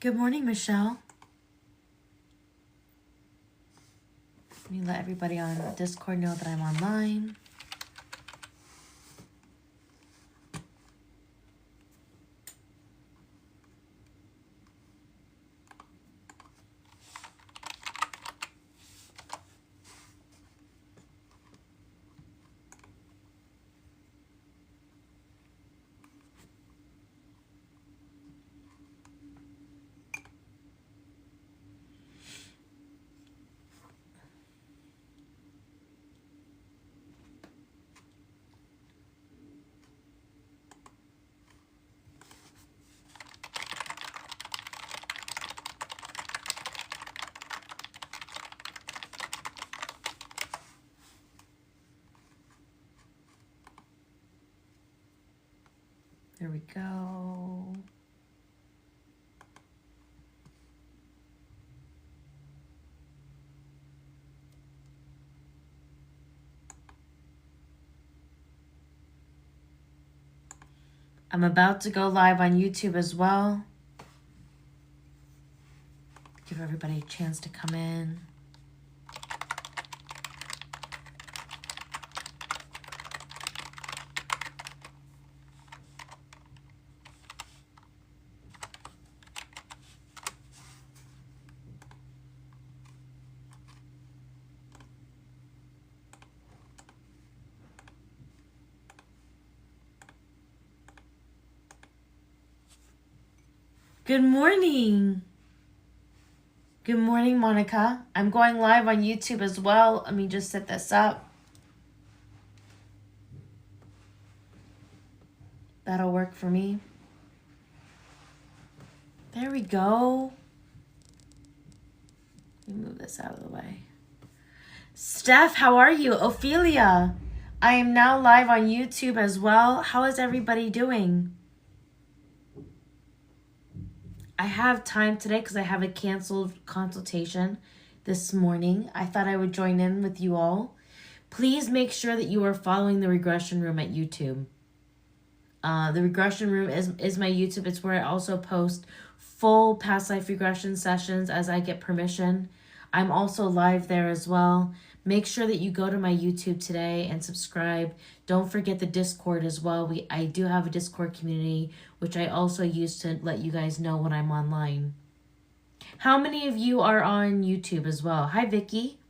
Good morning, Michelle. Let me let everybody on Discord know that I'm online. There we go. I'm about to go live on YouTube as well. Give everybody a chance to come in. Good morning. Good morning, Monica. I'm going live on YouTube as well. Let me just set this up. That'll work for me. There we go. Let me move this out of the way. Steph, how are you? Ophelia, I am now live on YouTube as well. How is everybody doing? I have time today because I have a canceled consultation this morning. I thought I would join in with you all. Please make sure that you are following the Regression Room at YouTube. The Regression Room is my YouTube. It's where I also post full past life regression sessions as I get permission. I'm also live there as well. Make sure that you go to my YouTube today and subscribe. Don't forget the Discord as well. I do have a Discord community, which I also use to let you guys know when I'm online. How many of you are on YouTube as well? Hi, Vicky.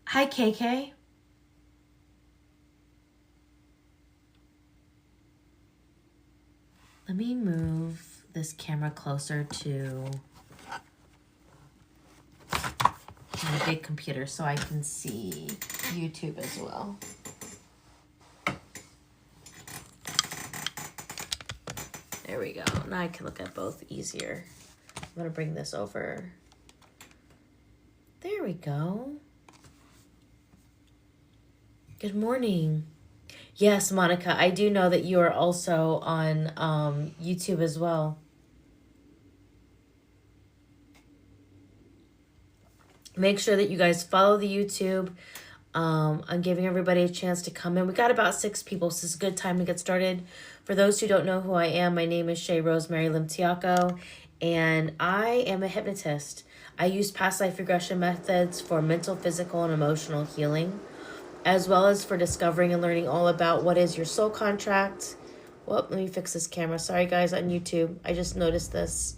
Hi, KK. Let me move this camera closer to my big computer so I can see YouTube as well. There we go. Now I can look at both easier. I'm going to bring this over. There we go. Good morning. Yes, Monica, I do know that you are also on YouTube as well. Make sure that you guys follow the YouTube. I'm giving everybody a chance to come in. We got about 6 people, so it's a good time to get started. For those who don't know who I am, my name is Shay Rosemary Limtiaco, and I am a hypnotist. I use past life regression methods for mental, physical, and emotional healing, as well as for discovering and learning all about what is your soul contract. Well, let me fix this camera. Sorry, guys, on YouTube. I just noticed this.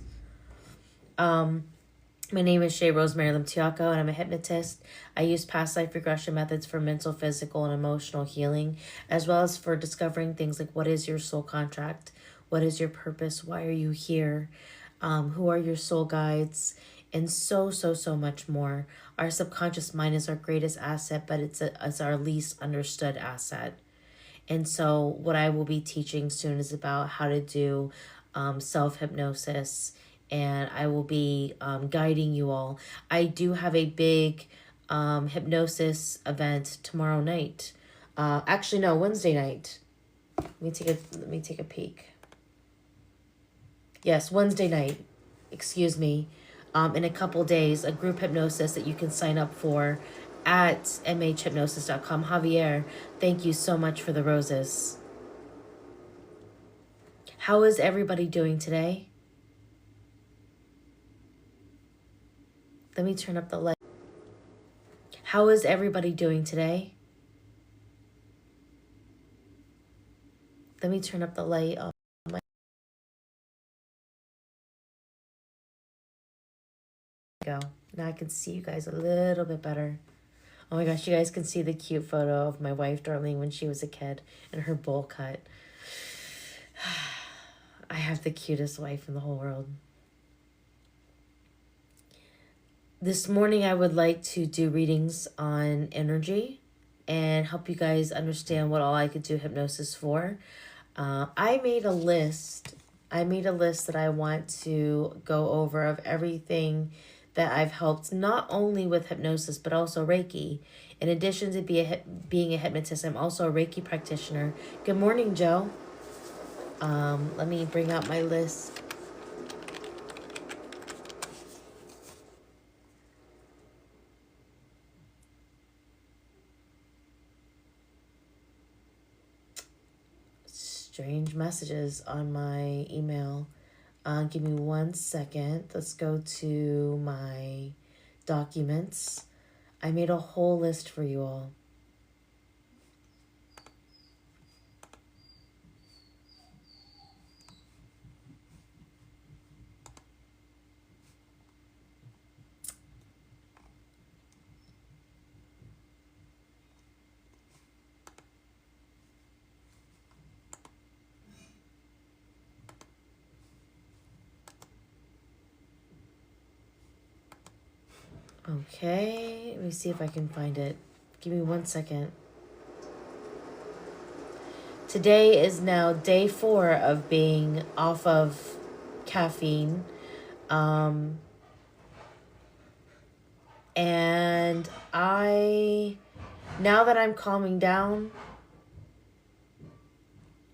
My name is Shay Rosemary Limtiaco, and I'm a hypnotist. I use past life regression methods for mental, physical, and emotional healing, as well as for discovering things like what is your soul contract, what is your purpose, why are you here, who are your soul guides, and so much more. Our subconscious mind is our greatest asset, but it's our least understood asset. And so what I will be teaching soon is about how to do self-hypnosis, and I will be guiding you all. I do have a big hypnosis event tomorrow night. Actually, no, Wednesday night. Let me take a peek. Yes, Wednesday night. Excuse me. In a couple days, a group hypnosis that you can sign up for, at mhhypnosis.com. Javier, thank you so much for the roses. How is everybody doing today? Let me turn up the light. How is everybody doing today? Let me turn up the light on my... Go. Now I can see you guys a little bit better. Oh my gosh, you guys can see the cute photo of my wife, Darlene, when she was a kid and her bowl cut. I have the cutest wife in the whole world. This morning, I would like to do readings on energy and help you guys understand what all I could do hypnosis for. I made a list. That I want to go over of everything that I've helped, not only with hypnosis, but also Reiki. In addition to being a hypnotist, I'm also a Reiki practitioner. Good morning, Joe. Let me bring out my list. Strange messages on my email. Give me 1 second. Let's go to my documents. I made a whole list for you all. Okay, let me see if I can find it. Give me 1 second. Today is now day 4 of being off of caffeine. And now that I'm calming down,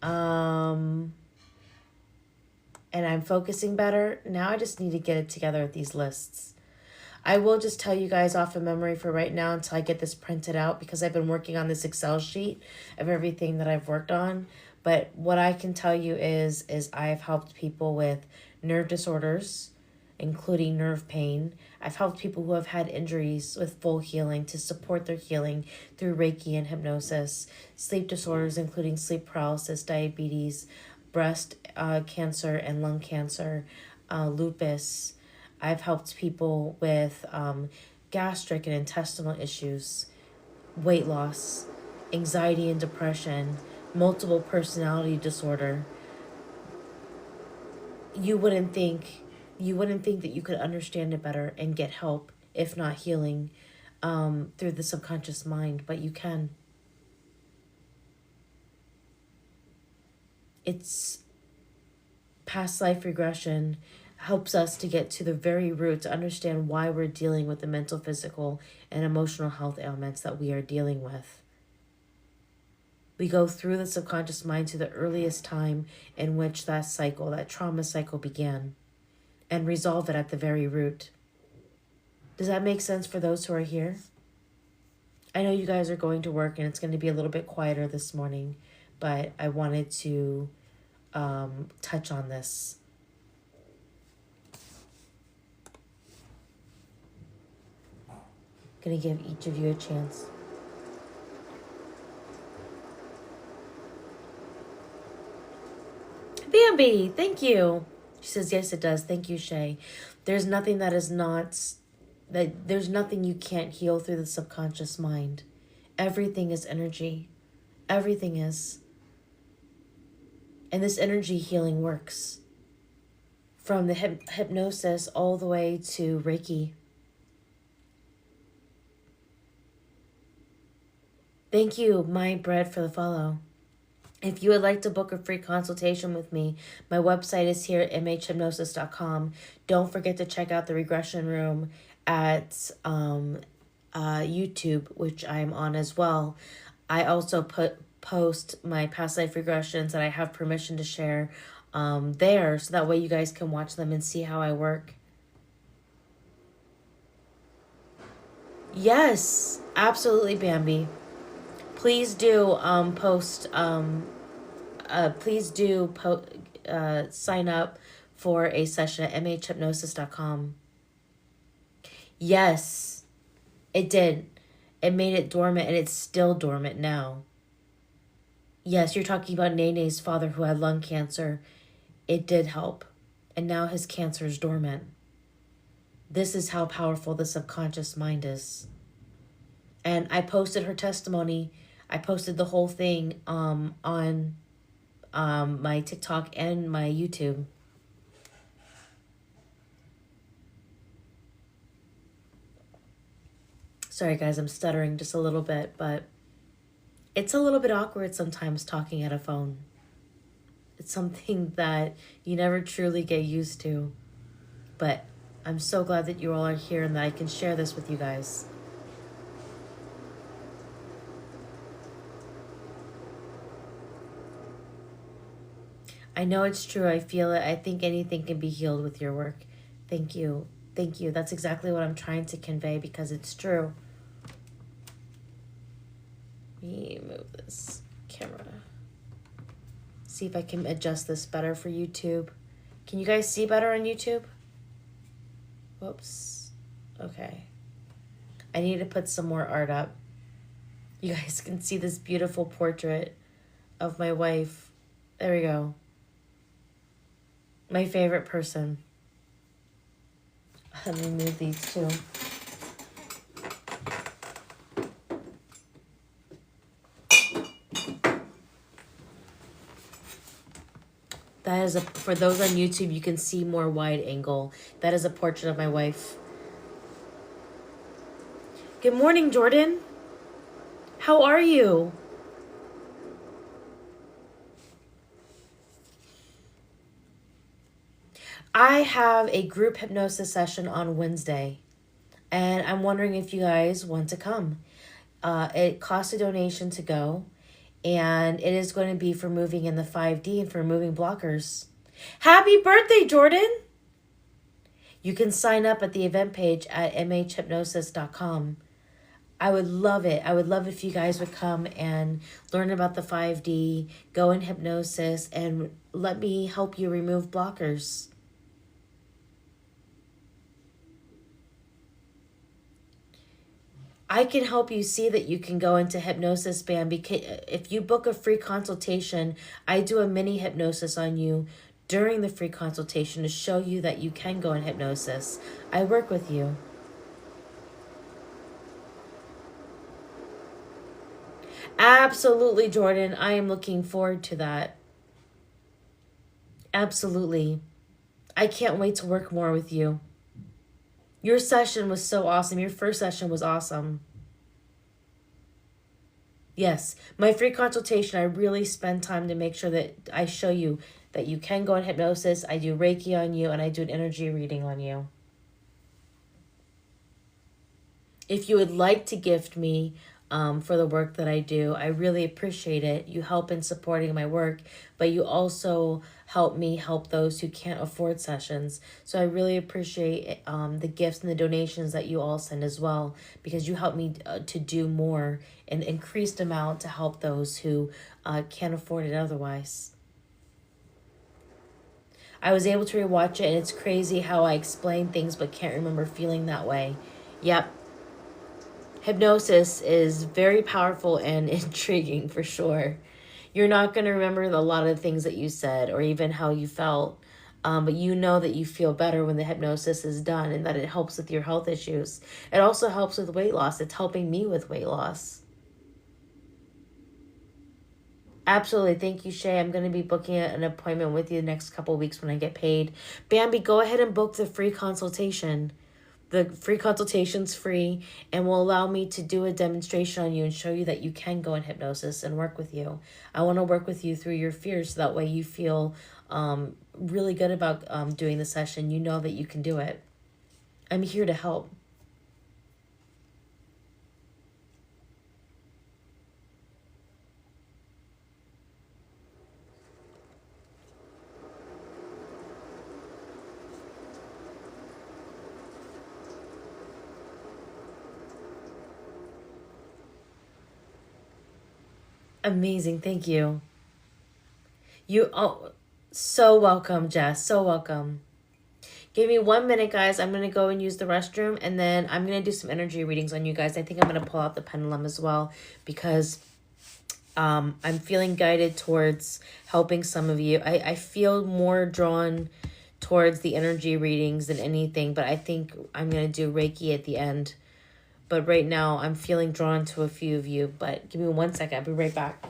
and I'm focusing better, now I just need to get it together with these lists. I will just tell you guys off of memory for right now until I get this printed out, because I've been working on this Excel sheet of everything that I've worked on. But what I can tell you is I have helped people with nerve disorders, including nerve pain. I've helped people who have had injuries with full healing to support their healing through Reiki and hypnosis. Sleep disorders, including sleep paralysis, diabetes, breast cancer and lung cancer, lupus. I've helped people with gastric and intestinal issues, weight loss, anxiety and depression, multiple personality disorder. You wouldn't think that you could understand it better and get help, if not healing, through the subconscious mind, but you can. It's past life regression helps us to get to the very root, to understand why we're dealing with the mental, physical, and emotional health ailments that we are dealing with. We go through the subconscious mind to the earliest time in which that cycle, that trauma cycle began, and resolve it at the very root. Does that make sense for those who are here? I know you guys are going to work and it's going to be a little bit quieter this morning, but I wanted to touch on this. Going to give each of you a chance. Bambi, thank you. She says, yes, it does. Thank you, Shay. There's nothing there's nothing you can't heal through the subconscious mind. Everything is energy. Everything is. And this energy healing works. From the hypnosis all the way to Reiki. Thank you, My Bread, for the follow. If you would like to book a free consultation with me, my website is here at mhhypnosis.com. Don't forget to check out the Regression Room at YouTube, which I'm on as well. I also post my past life regressions that I have permission to share there, so that way you guys can watch them and see how I work. Yes, absolutely, Bambi. Please do post please do sign up for a session at mhhypnosis.com. Yes, it did. It made it dormant, and it's still dormant now. Yes, you're talking about Nene's father who had lung cancer. It did help, and now his cancer is dormant. This is how powerful the subconscious mind is. And I posted her testimony. I posted the whole thing on my TikTok and my YouTube. Sorry, guys, I'm stuttering just a little bit, but it's a little bit awkward sometimes talking at a phone. It's something that you never truly get used to. But I'm so glad that you all are here and that I can share this with you guys. I know it's true. I feel it. I think anything can be healed with your work. Thank you. Thank you. That's exactly what I'm trying to convey because it's true. Let me move this camera. See if I can adjust this better for YouTube. Can you guys see better on YouTube? Whoops. Okay. I need to put some more art up. You guys can see this beautiful portrait of my wife. There we go. My favorite person. Let me move these too. That is for those on YouTube, you can see more wide angle. That is a portrait of my wife. Good morning, Jordan. How are you? I have a group hypnosis session on Wednesday, and I'm wondering if you guys want to come. It costs a donation to go, and it is going to be for moving in the 5D and for removing blockers. Happy birthday, Jordan! You can sign up at the event page at mhhypnosis.com. I would love it. I would love if you guys would come and learn about the 5D, go in hypnosis, and let me help you remove blockers. I can help you see that you can go into hypnosis, Bambi. If you book a free consultation, I do a mini hypnosis on you during the free consultation to show you that you can go in hypnosis. I work with you. Absolutely, Jordan. I am looking forward to that. Absolutely. I can't wait to work more with you. Your session was so awesome. Your first session was awesome. Yes, my free consultation, I really spend time to make sure that I show you that you can go in hypnosis. I do Reiki on you, and I do an energy reading on you. If you would like to gift me for the work that I do, I really appreciate it. You help in supporting my work, but you also help me help those who can't afford sessions. So I really appreciate the gifts and the donations that you all send as well, because you help me to do more, an increased amount to help those who can't afford it otherwise. I was able to rewatch it, and it's crazy how I explain things but can't remember feeling that way. Yep. Hypnosis is very powerful and intriguing for sure. You're not going to remember a lot of the things that you said or even how you felt, but you know that you feel better when the hypnosis is done and that it helps with your health issues. It also helps with weight loss. It's helping me with weight loss. Absolutely. Thank you, Shay. I'm going to be booking an appointment with you the next couple of weeks when I get paid. Bambi, go ahead and book the free consultation. The free consultation's free and will allow me to do a demonstration on you and show you that you can go in hypnosis and work with you. I want to work with you through your fears so that way you feel really good about doing the session. You know that you can do it. I'm here to help. Amazing. Thank you. Oh, so welcome, Jess. So welcome. Give me 1 minute, guys. I'm going to go and use the restroom, and then I'm going to do some energy readings on you guys. I think I'm going to pull out the pendulum as well, because I'm feeling guided towards helping some of you. I feel more drawn towards the energy readings than anything, but I think I'm going to do Reiki at the end. But right now, I'm feeling drawn to a few of you. But give me 1 second. I'll be right back.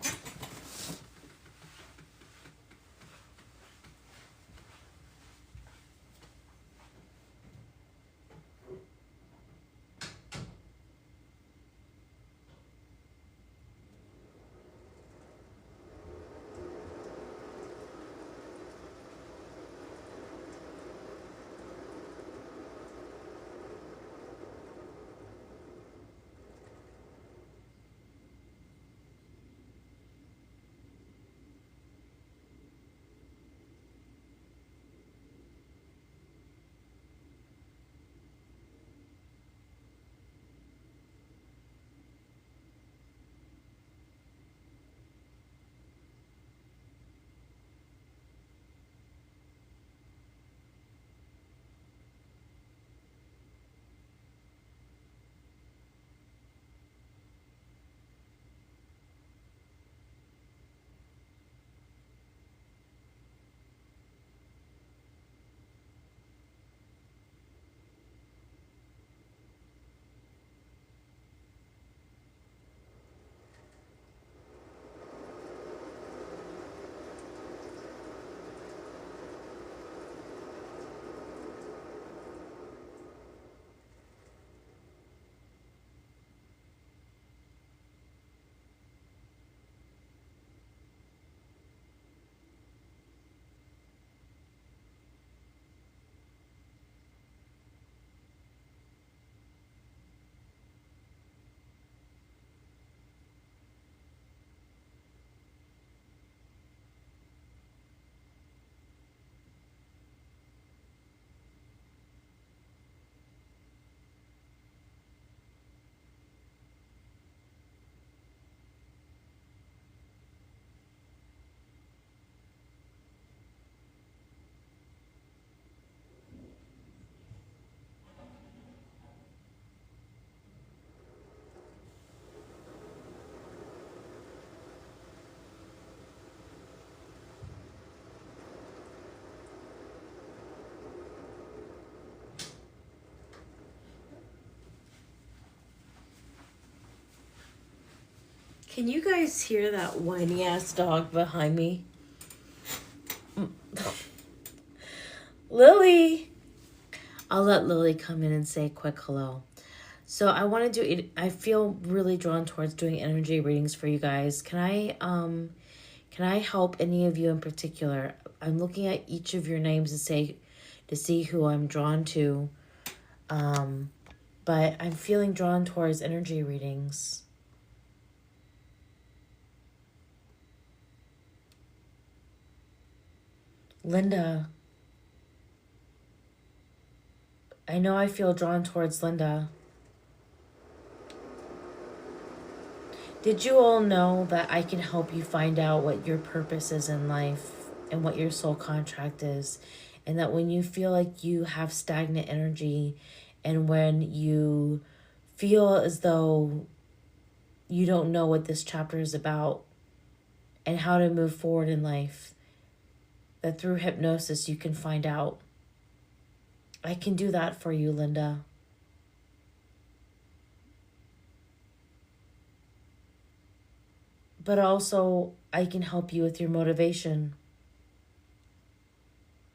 Can you guys hear that whiny ass dog behind me? Lily! I'll let Lily come in and say a quick hello. So I want to do it. I feel really drawn towards doing energy readings for you guys. Can I help any of you in particular? I'm looking at each of your names to see who I'm drawn to. But I'm feeling drawn towards energy readings. Linda. I know I feel drawn towards Linda. Did you all know that I can help you find out what your purpose is in life and what your soul contract is? And that when you feel like you have stagnant energy and when you feel as though you don't know what this chapter is about and how to move forward in life, that through hypnosis you can find out. I can do that for you, Linda. But also, I can help you with your motivation.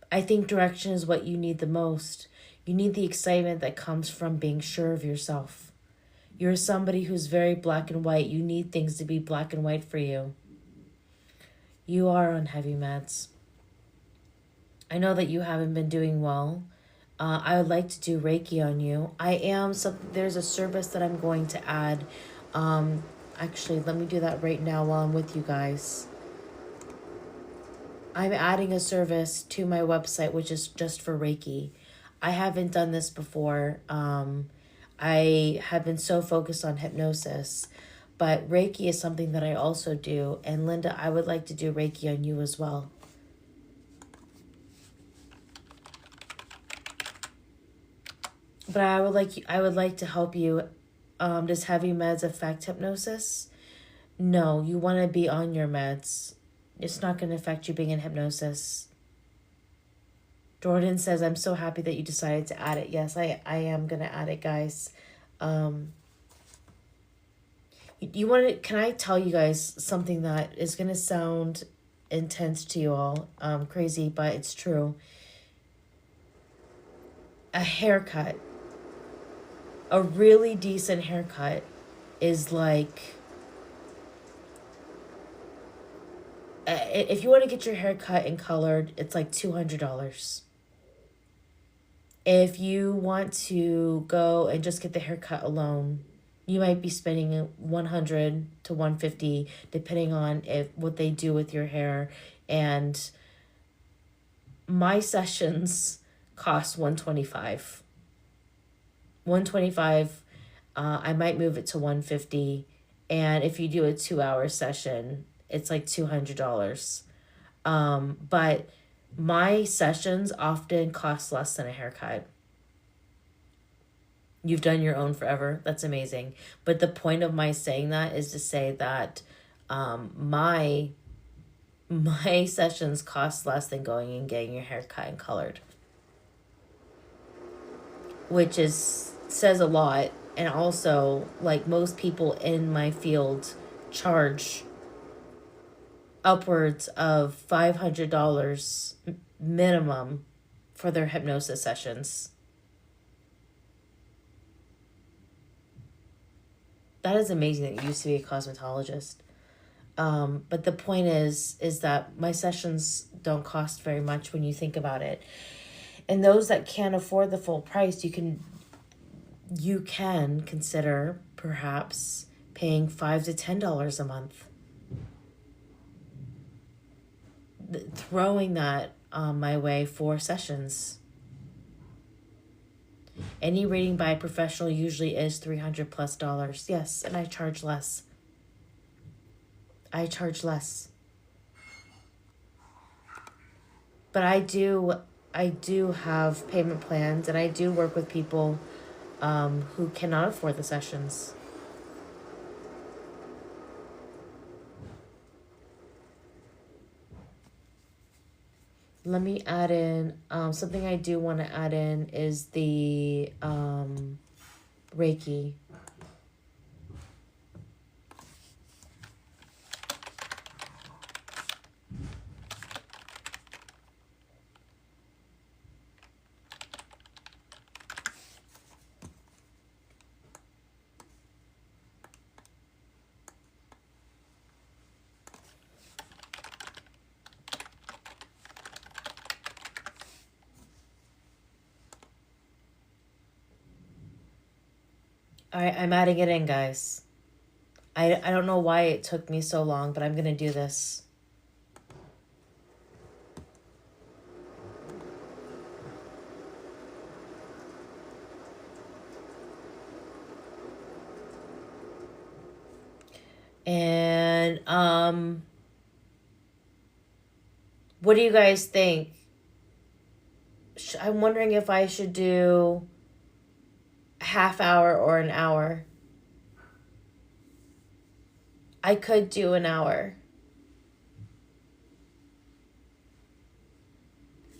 I think direction is what you need the most. You need the excitement that comes from being sure of yourself. You're somebody who's very black and white. You need things to be black and white for you. You are on heavy meds. I know that you haven't been doing well. I would like to do Reiki on you. There's a service that I'm going to add. Actually, let me do that right now while I'm with you guys. I'm adding a service to my website, which is just for Reiki. I haven't done this before. I have been so focused on hypnosis, But Reiki is something that I also do. And Linda, I would like to do Reiki on you as well. But I would like to help you. Does heavy meds affect hypnosis? No, you want to be on your meds. It's not going to affect you being in hypnosis. Jordan says, I'm so happy that you decided to add it. Yes, I am going to add it, guys. You want to, can I tell you guys something that is going to sound intense to you all? Crazy, but it's true. A haircut. A really decent haircut is like... if you want to get your hair cut and colored, it's like $200. If you want to go and just get the haircut alone, you might be spending $100 to $150 depending on what they do with your hair. And my sessions cost $125. I might move it to $150. And if you do a 2-hour session, it's like $200. But my sessions often cost less than a haircut. You've done your own forever. That's amazing. But the point of my saying that is to say that my sessions cost less than going and getting your hair cut and colored, which says a lot. And also, like, most people in my field charge upwards of $500 minimum for their hypnosis sessions. That is amazing that you used to be a cosmetologist. But the point is that my sessions don't cost very much when you think about it. And those that can't afford the full price, you can consider perhaps paying $5 to $10 a month. Throwing that my way for sessions. Any reading by a professional usually is $300+. Yes, and I charge less. But I do have payment plans, and I do work with people who cannot afford the sessions. Let me add in, something I do want to add in is the Reiki. All right, I'm adding it in, guys. I don't know why it took me so long, but I'm going to do this. And what do you guys think? I'm wondering if I should do a half hour or an hour. I could do an hour.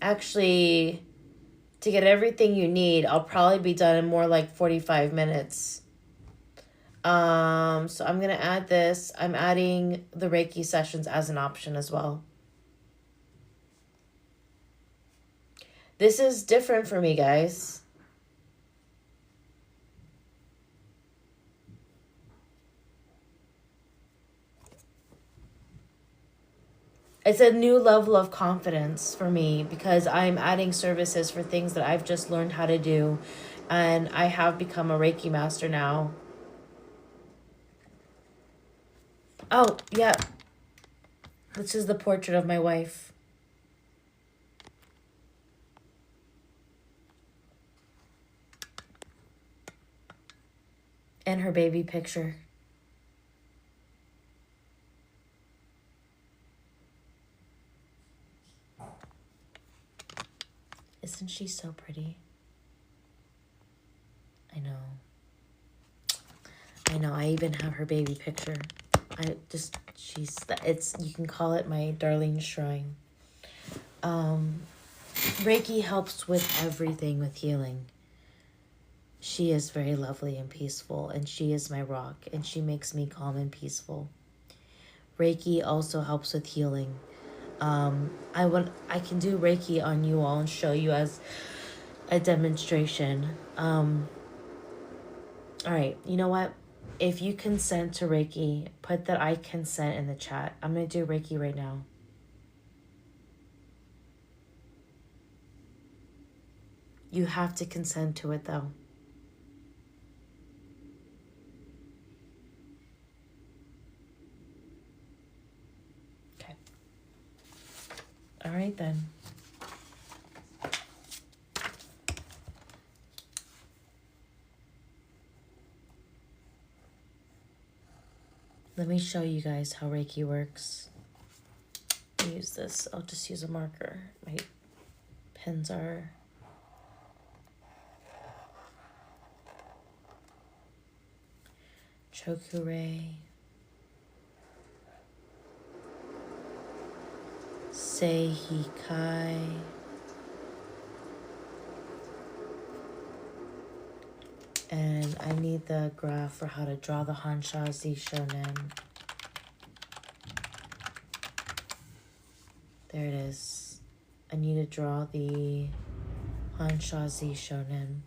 Actually, to get everything you need, I'll probably be done in more like 45 minutes. So I'm going to add this. I'm adding the Reiki sessions as an option as well. This is different for me, guys. It's a new level of confidence for me because I'm adding services for things that I've just learned how to do. And I have become a Reiki master now. Oh, yeah. This is the portrait of my wife. And her baby picture. Isn't she so pretty? I know. I even have her baby picture. You can call it my darling shrine. Reiki helps with everything with healing. She is very lovely and peaceful, and she is my rock, and she makes me calm and peaceful. Reiki also helps with healing. I can do Reiki on you all and show you as a demonstration. All right, you know what? If you consent to Reiki, put that I consent in the chat. I'm going to do Reiki right now. You have to consent to it, though. Okay. All right, then. Let me show you guys how Reiki works. Use this. I'll just use a marker. My pens are... Chokure, Seihikai, and I need the graph for how to draw the Hanshazi Shonen. There it is. I need to draw the Hanshazi Shonen.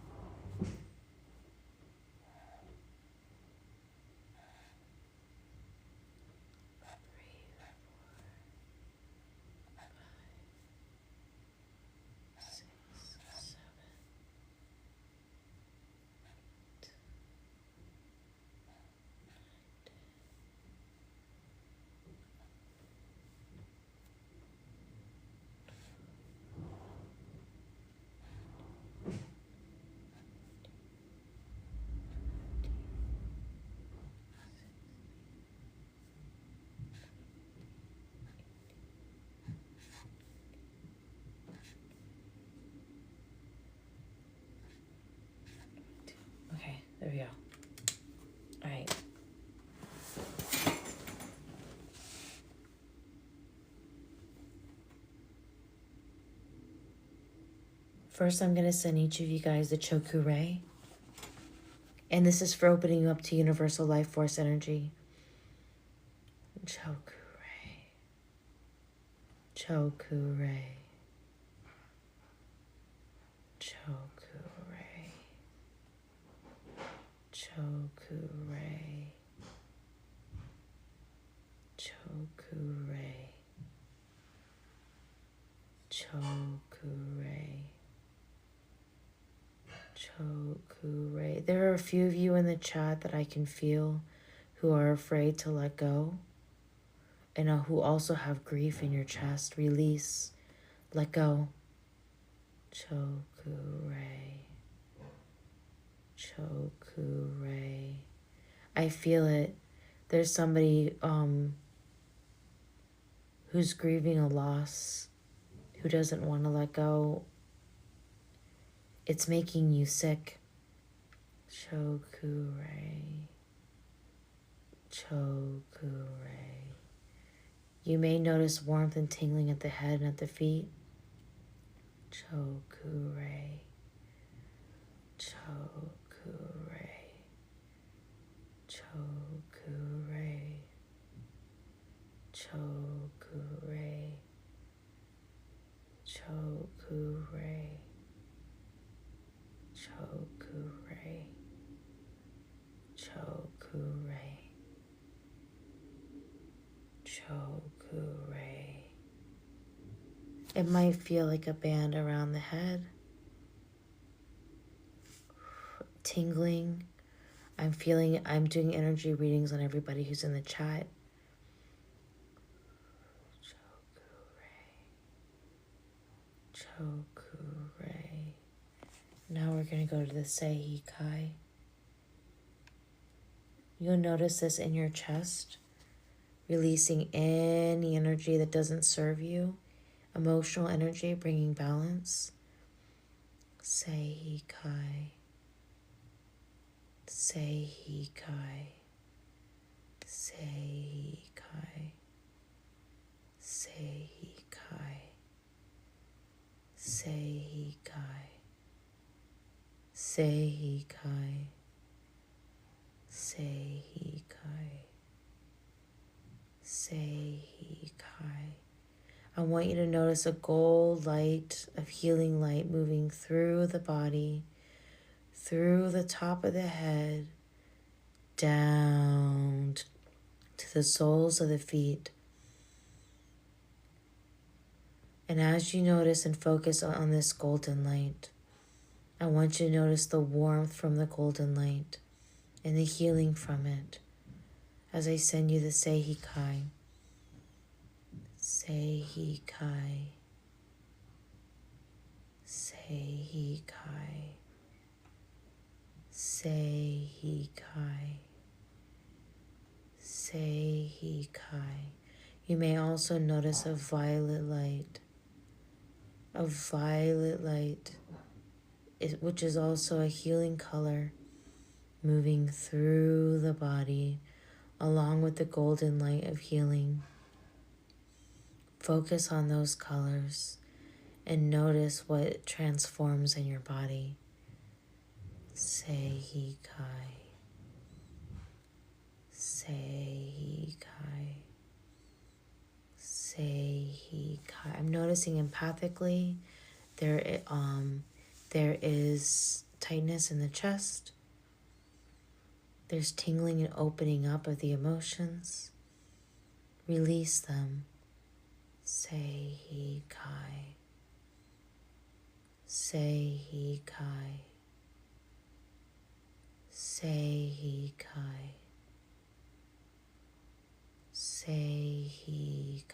Okay, there we go. All right. First, I'm going to send each of you guys the Chokure. And this is for opening you up to universal life force energy. Chokure. Chokure. Chokure. Chokure. Chokure. Chokure. Chokure. There are a few of you in the chat that I can feel who are afraid to let go, and who also have grief in your chest. Release. Let go. Chokure. Chokure. I feel it. There's somebody who's grieving a loss, who doesn't want to let go. It's making you sick. Chokure. Chokure. You may notice warmth and tingling at the head and at the feet. Chokure. Chokure. Chokure. Chokure. Chokure. Chokure. Chokure. Chokure. It might feel like a band around the head. Tingling. I'm doing energy readings on everybody who's in the chat. Chokure. Chokure. Now we're going to go to the Seihikai. You'll notice this in your chest, releasing any energy that doesn't serve you, emotional energy, bringing balance. Seikai, Seikai, Seikai, Seikai, Seikai, Seikai, Seikai, Seikai. I want you to notice a gold light of healing light moving through the body, through the top of the head, down to the soles of the feet. And as you notice and focus on this golden light, I want you to notice the warmth from the golden light and the healing from it as I send you the Seikai. Seikai, Seikai, Seikai, Seikai. You may also notice a violet light, which is also a healing color, moving through the body along with the golden light of healing. Focus on those colors and notice what transforms in your body. Seikai, Seikai, Seikai. I'm noticing empathically there is tightness in the chest. There's tingling and opening up of the emotions. Release them. Seikai, Seikai, Seikai, Seikai.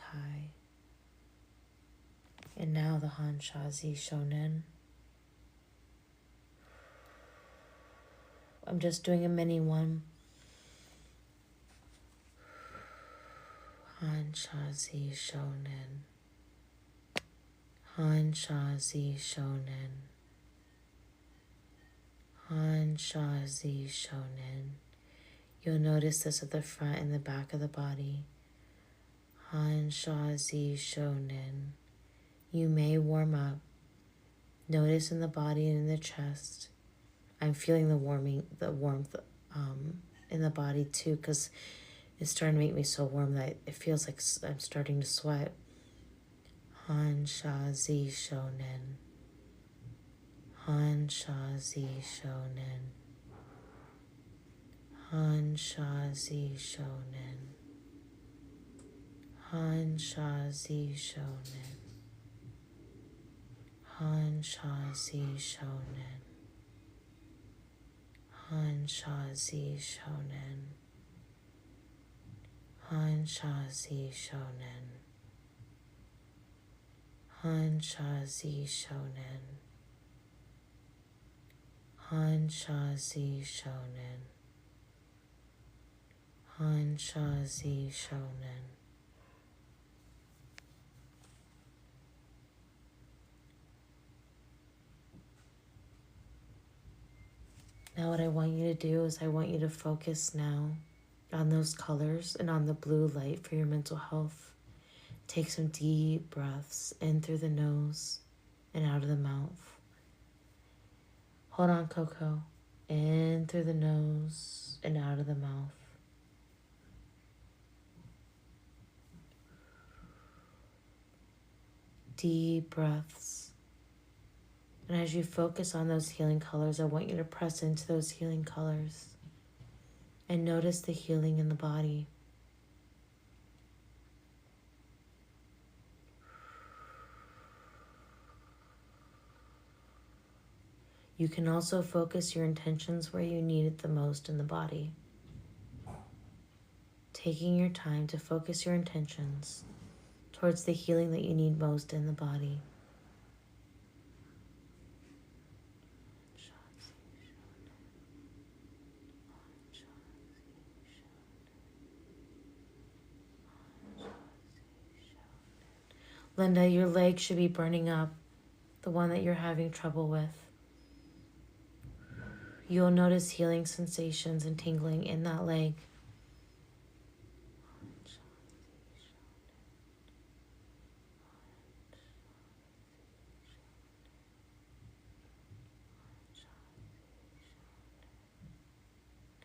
And now the Hanshazi Shonen. I'm just doing a mini one. Hanshazi Shonen, Hanshazi Shonen, Hanshazi Shonen. You'll notice this at the front and the back of the body. Hanshazi Shonen. You may warm up. Notice in the body and in the chest. I'm feeling the warmth in the body too, because it's starting to make me so warm that it feels like I'm starting to sweat. Hanshazi Shonen, Hanshazi Shonen, Hanshazi Shonen, Hanshazi Shonen, Hanshazi Shonen, Hanshazi Shonen, Hanshazi Shonen, Hanshazi Shonen, Hanshazi Shonen, Hanshazi Shonen. Now what I want you to do is I want you to focus now on those colors and on the blue light for your mental health. Take some deep breaths in through the nose and out of the mouth. Hold on, Coco. In through the nose and out of the mouth. Deep breaths. And as you focus on those healing colors, I want you to press into those healing colors and notice the healing in the body. You can also focus your intentions where you need it the most in the body. Taking your time to focus your intentions towards the healing that you need most in the body. Linda, your leg should be burning up, the one that you're having trouble with. You'll notice healing sensations and tingling in that leg.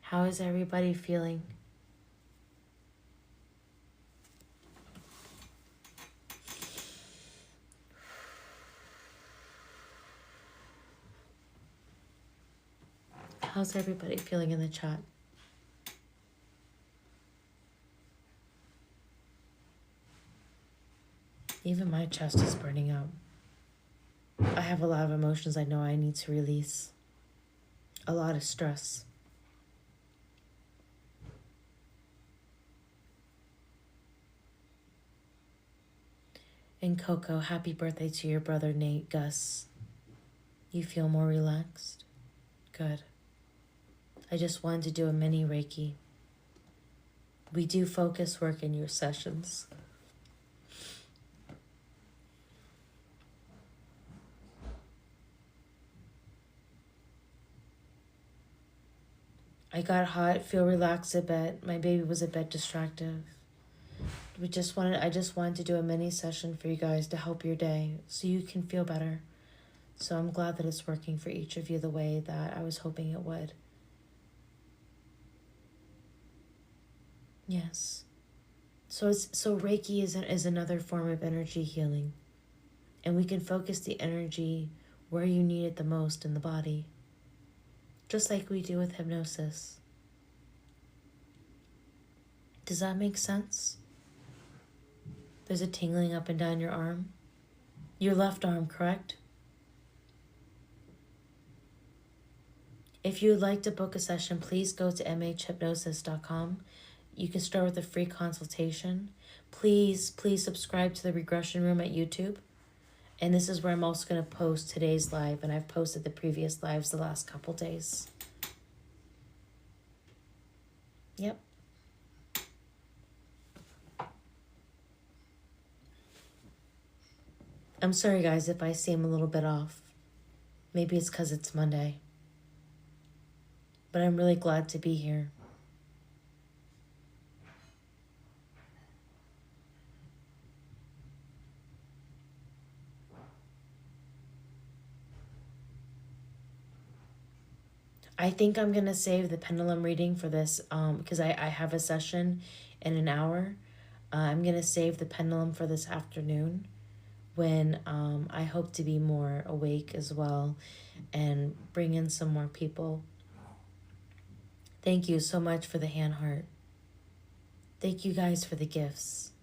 How is everybody feeling? How's everybody feeling in the chat? Even my chest is burning out. I have a lot of emotions I know I need to release. A lot of stress. And Coco, happy birthday to your brother Nate, Gus. You feel more relaxed? Good. I just wanted to do a mini Reiki. We do focus work in your sessions. I got hot, feel relaxed a bit. My baby was a bit distractive. I just wanted to do a mini session for you guys to help your day so you can feel better. So I'm glad that it's working for each of you the way that I was hoping it would. Yes. So Reiki is another form of energy healing. And we can focus the energy where you need it the most in the body. Just like we do with hypnosis. Does that make sense? There's a tingling up and down your arm. Your left arm, correct? If you would like to book a session, please go to mhhypnosis.com. You can start with a free consultation. Please subscribe to the Regression Room at YouTube. And this is where I'm also going to post today's live. And I've posted the previous lives the last couple days. Yep. I'm sorry, guys, if I seem a little bit off. Maybe it's because it's Monday. But I'm really glad to be here. I think I'm going to save the pendulum reading for this because I have a session in an hour. I'm going to save the pendulum for this afternoon when I hope to be more awake as well and bring in some more people. Thank you so much for the hand heart. Thank you guys for the gifts.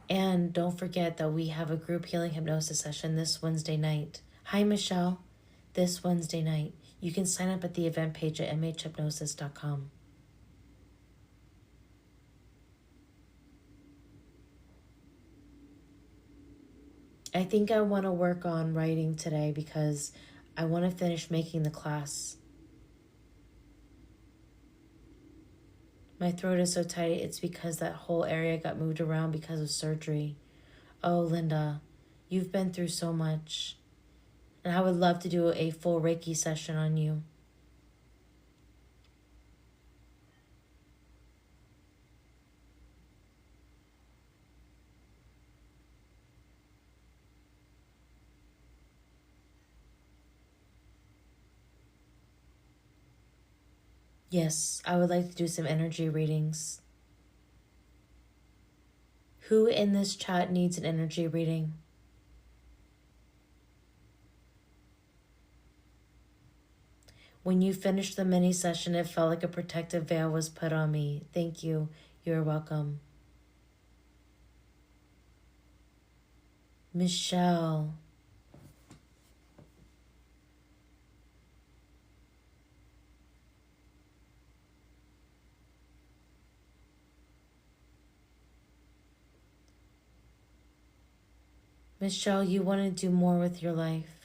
And don't forget that we have a group healing hypnosis session this Wednesday night. Hi, Michelle. This Wednesday night. You can sign up at the event page at mhhypnosis.com. I think I want to work on writing today because I want to finish making the class. My throat is so tight, it's because that whole area got moved around because of surgery. Oh, Linda, you've been through so much. And I would love to do a full Reiki session on you. Yes, I would like to do some energy readings. Who in this chat needs an energy reading? When you finished the mini session, it felt like a protective veil was put on me. Thank you. You're welcome. Michelle. Michelle, you want to do more with your life.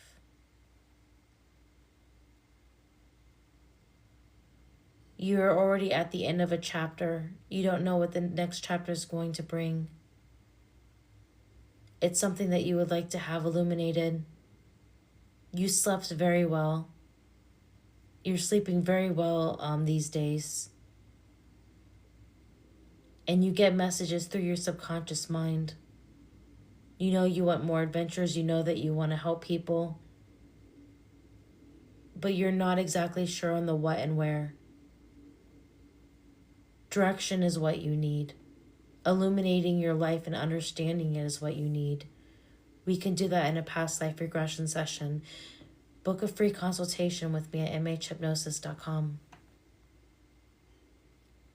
You're already at the end of a chapter. You don't know what the next chapter is going to bring. It's something that you would like to have illuminated. You slept very well. You're sleeping very well these days. And you get messages through your subconscious mind. You know you want more adventures. You know that you want to help people. But you're not exactly sure on the what and where. Direction is what you need. Illuminating your life and understanding it is what you need. We can do that in a past life regression session. Book a free consultation with me at mhhypnosis.com.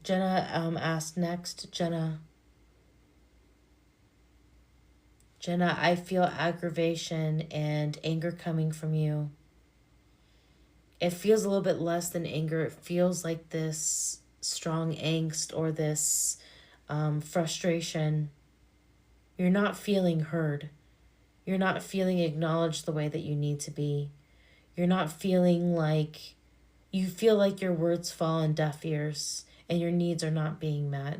Jenna asked next. Jenna, I feel aggravation and anger coming from you. It feels a little bit less than anger. It feels like this strong angst or this frustration. You're not feeling heard. You're not feeling acknowledged the way that you need to be. You're not feeling like, you feel like your words fall on deaf ears and your needs are not being met.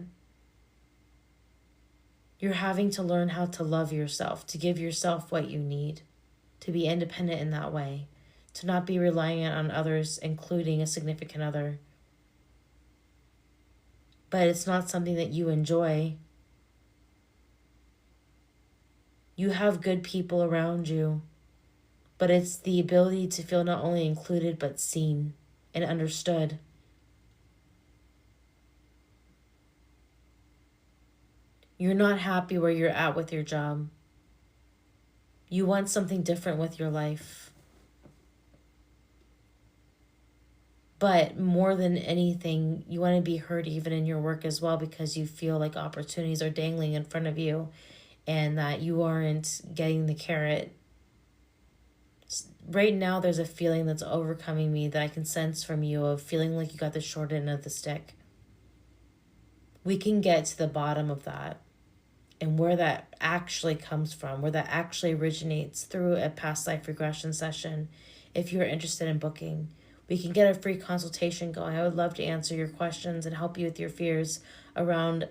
You're having to learn how to love yourself, to give yourself what you need, to be independent in that way, to not be reliant on others, including a significant other. But it's not something that you enjoy. You have good people around you, but it's the ability to feel not only included, but seen and understood. You're not happy where you're at with your job. You want something different with your life. But more than anything, you want to be heard even in your work as well, because you feel like opportunities are dangling in front of you and that you aren't getting the carrot. Right now, there's a feeling that's overcoming me that I can sense from you, of feeling like you got the short end of the stick. We can get to the bottom of that and where that actually comes from, where that actually originates, through a past life regression session. If you're interested in booking, we can get a free consultation going. I would love to answer your questions and help you with your fears around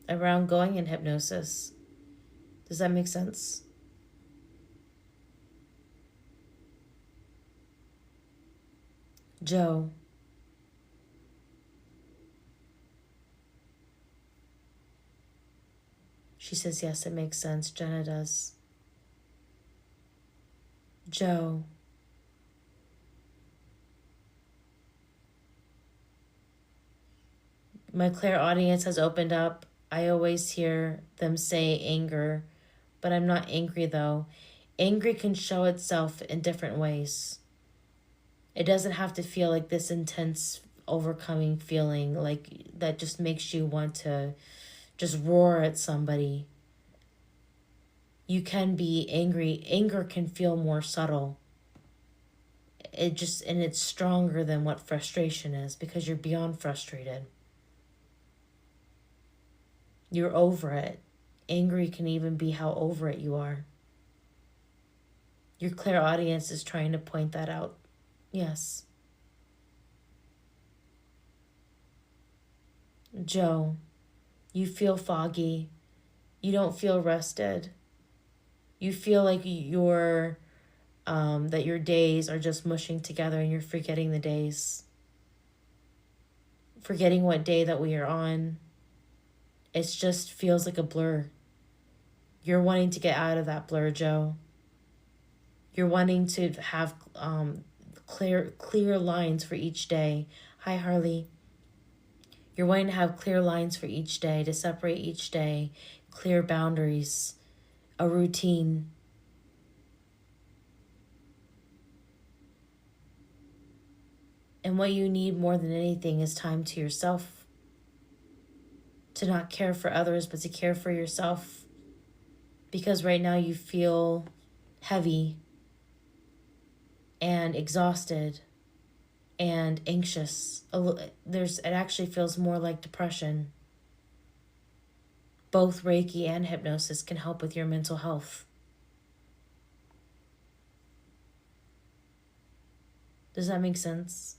going in hypnosis. Does that make sense? Joe. She says, yes, it makes sense. Jenna does. Joe. My clairaudience has opened up. I always hear them say anger, but I'm not angry though. Angry can show itself in different ways. It doesn't have to feel like this intense, overcoming feeling like that just makes you want to just roar at somebody. You can be angry. Anger can feel more subtle. And it's stronger than what frustration is, because you're beyond frustrated. You're over it. Angry can even be how over it you are. Your clairaudience is trying to point that out. Yes. Joe, you feel foggy. You don't feel rested. You feel like that your days are just mushing together and you're forgetting the days. Forgetting what day that we are on. It just feels like a blur. You're wanting to get out of that blur, Joe. You're wanting to have clear lines for each day. Hi, Harley. You're wanting to have clear lines for each day, to separate each day, clear boundaries, a routine. And what you need more than anything is time to yourself. To not care for others, but to care for yourself. Because right now you feel heavy and exhausted and anxious. It actually feels more like depression. Both Reiki and hypnosis can help with your mental health. Does that make sense?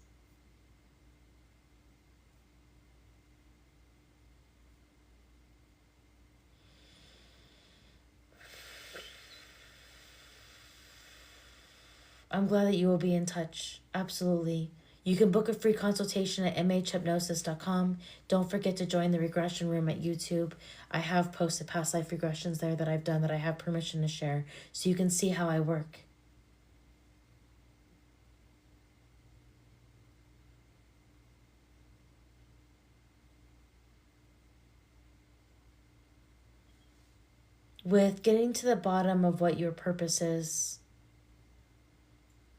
I'm glad that you will be in touch. Absolutely. You can book a free consultation at mhhypnosis.com. Don't forget to join the regression room at YouTube. I have posted past life regressions there that I've done that I have permission to share, so you can see how I work. With getting to the bottom of what your purpose is,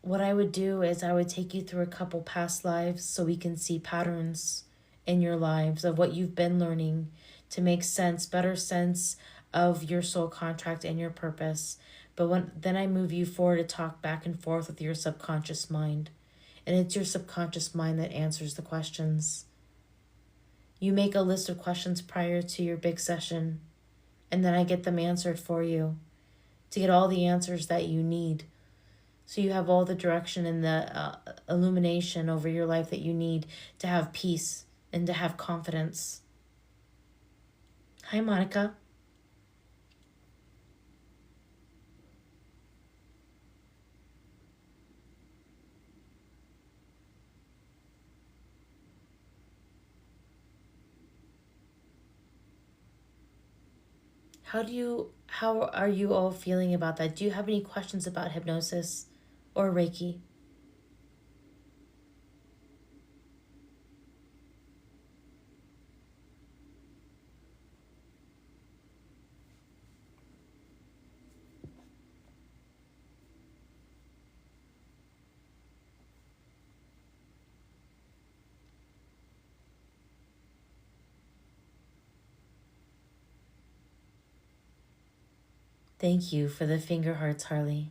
what I would do is I would take you through a couple past lives so we can see patterns in your lives of what you've been learning to make sense, better sense of your soul contract and your purpose. But then I move you forward to talk back and forth with your subconscious mind. And it's your subconscious mind that answers the questions. You make a list of questions prior to your big session, and then I get them answered for you to get all the answers that you need. So you have all the direction and the illumination over your life that you need to have peace and to have confidence. Hi, Monica. How are you all feeling about that? Do you have any questions about hypnosis or Reiki? Thank you for the finger hearts, Harley.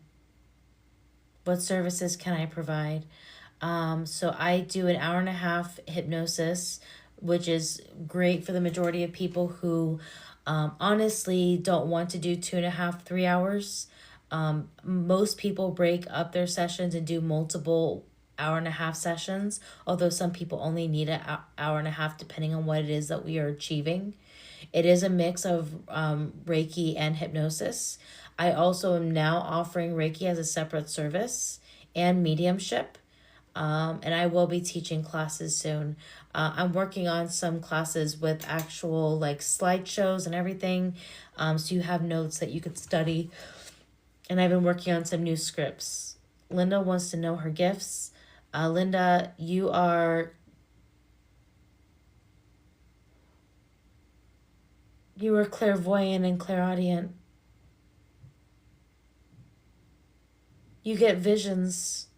What services can I provide? So I do an hour and a half hypnosis, which is great for the majority of people who honestly don't want to do 2.5, 3 hours. Most people break up their sessions and do multiple hour-and-a-half sessions, although some people only need an hour and a half depending on what it is that we are achieving. It is a mix of Reiki and hypnosis. I also am now offering Reiki as a separate service and mediumship. And I will be teaching classes soon. I'm working on some classes with actual like slideshows and everything. So you have notes that you could study. And I've been working on some new scripts. Linda wants to know her gifts. Linda, you are clairvoyant and clairaudient. You get visions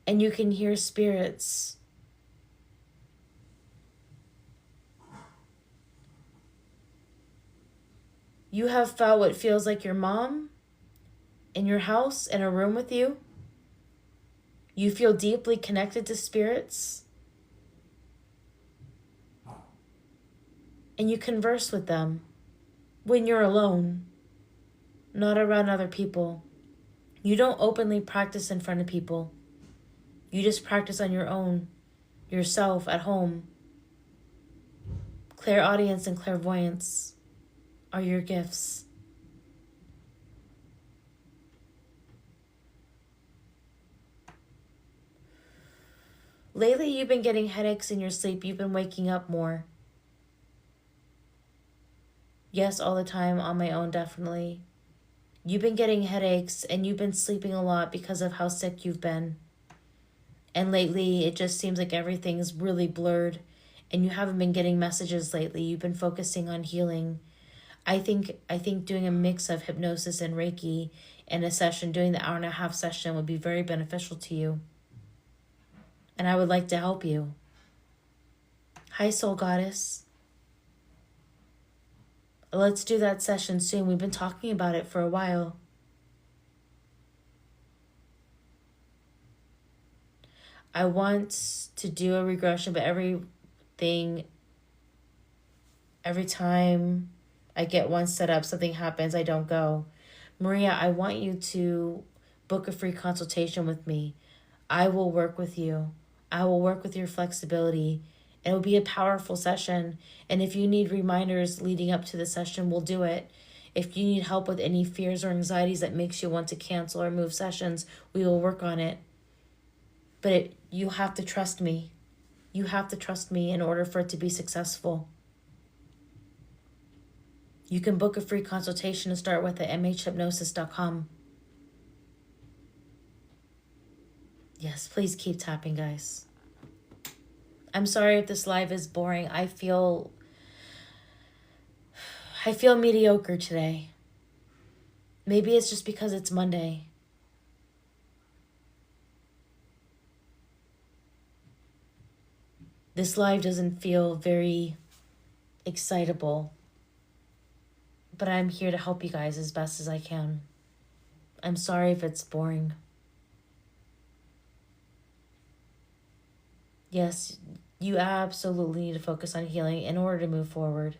and you can hear spirits. You have felt what feels like your mom in your house in a room with you. You feel deeply connected to spirits. And you converse with them when you're alone, not around other people. You don't openly practice in front of people. You just practice on your own, yourself, at home. Clairaudience and clairvoyance are your gifts. Lately, you've been getting headaches in your sleep. You've been waking up more. Yes, all the time, on my own, definitely. You've been getting headaches and you've been sleeping a lot because of how sick you've been. And lately, it just seems like everything's really blurred and you haven't been getting messages lately. You've been focusing on healing. I think doing a mix of hypnosis and Reiki in a session, doing the hour and a half session would be very beneficial to you. And I would like to help you. Hi, Soul Goddess. Let's do that session soon. We've been talking about it for a while. I want to do a regression, but every time I get one set up, something happens, I don't go. Maria, I want you to book a free consultation with me. I will work with you. I will work with your flexibility. It will be a powerful session. And if you need reminders leading up to the session, we'll do it. If you need help with any fears or anxieties that makes you want to cancel or move sessions, we will work on it. But you have to trust me. You have to trust me in order for it to be successful. You can book a free consultation to start with at mhhypnosis.com. Yes, please keep tapping, guys. I'm sorry if this live is boring. I feel mediocre today. Maybe it's just because it's Monday. This live doesn't feel very excitable. But I'm here to help you guys as best as I can. I'm sorry if it's boring. Yes, you absolutely need to focus on healing in order to move forward.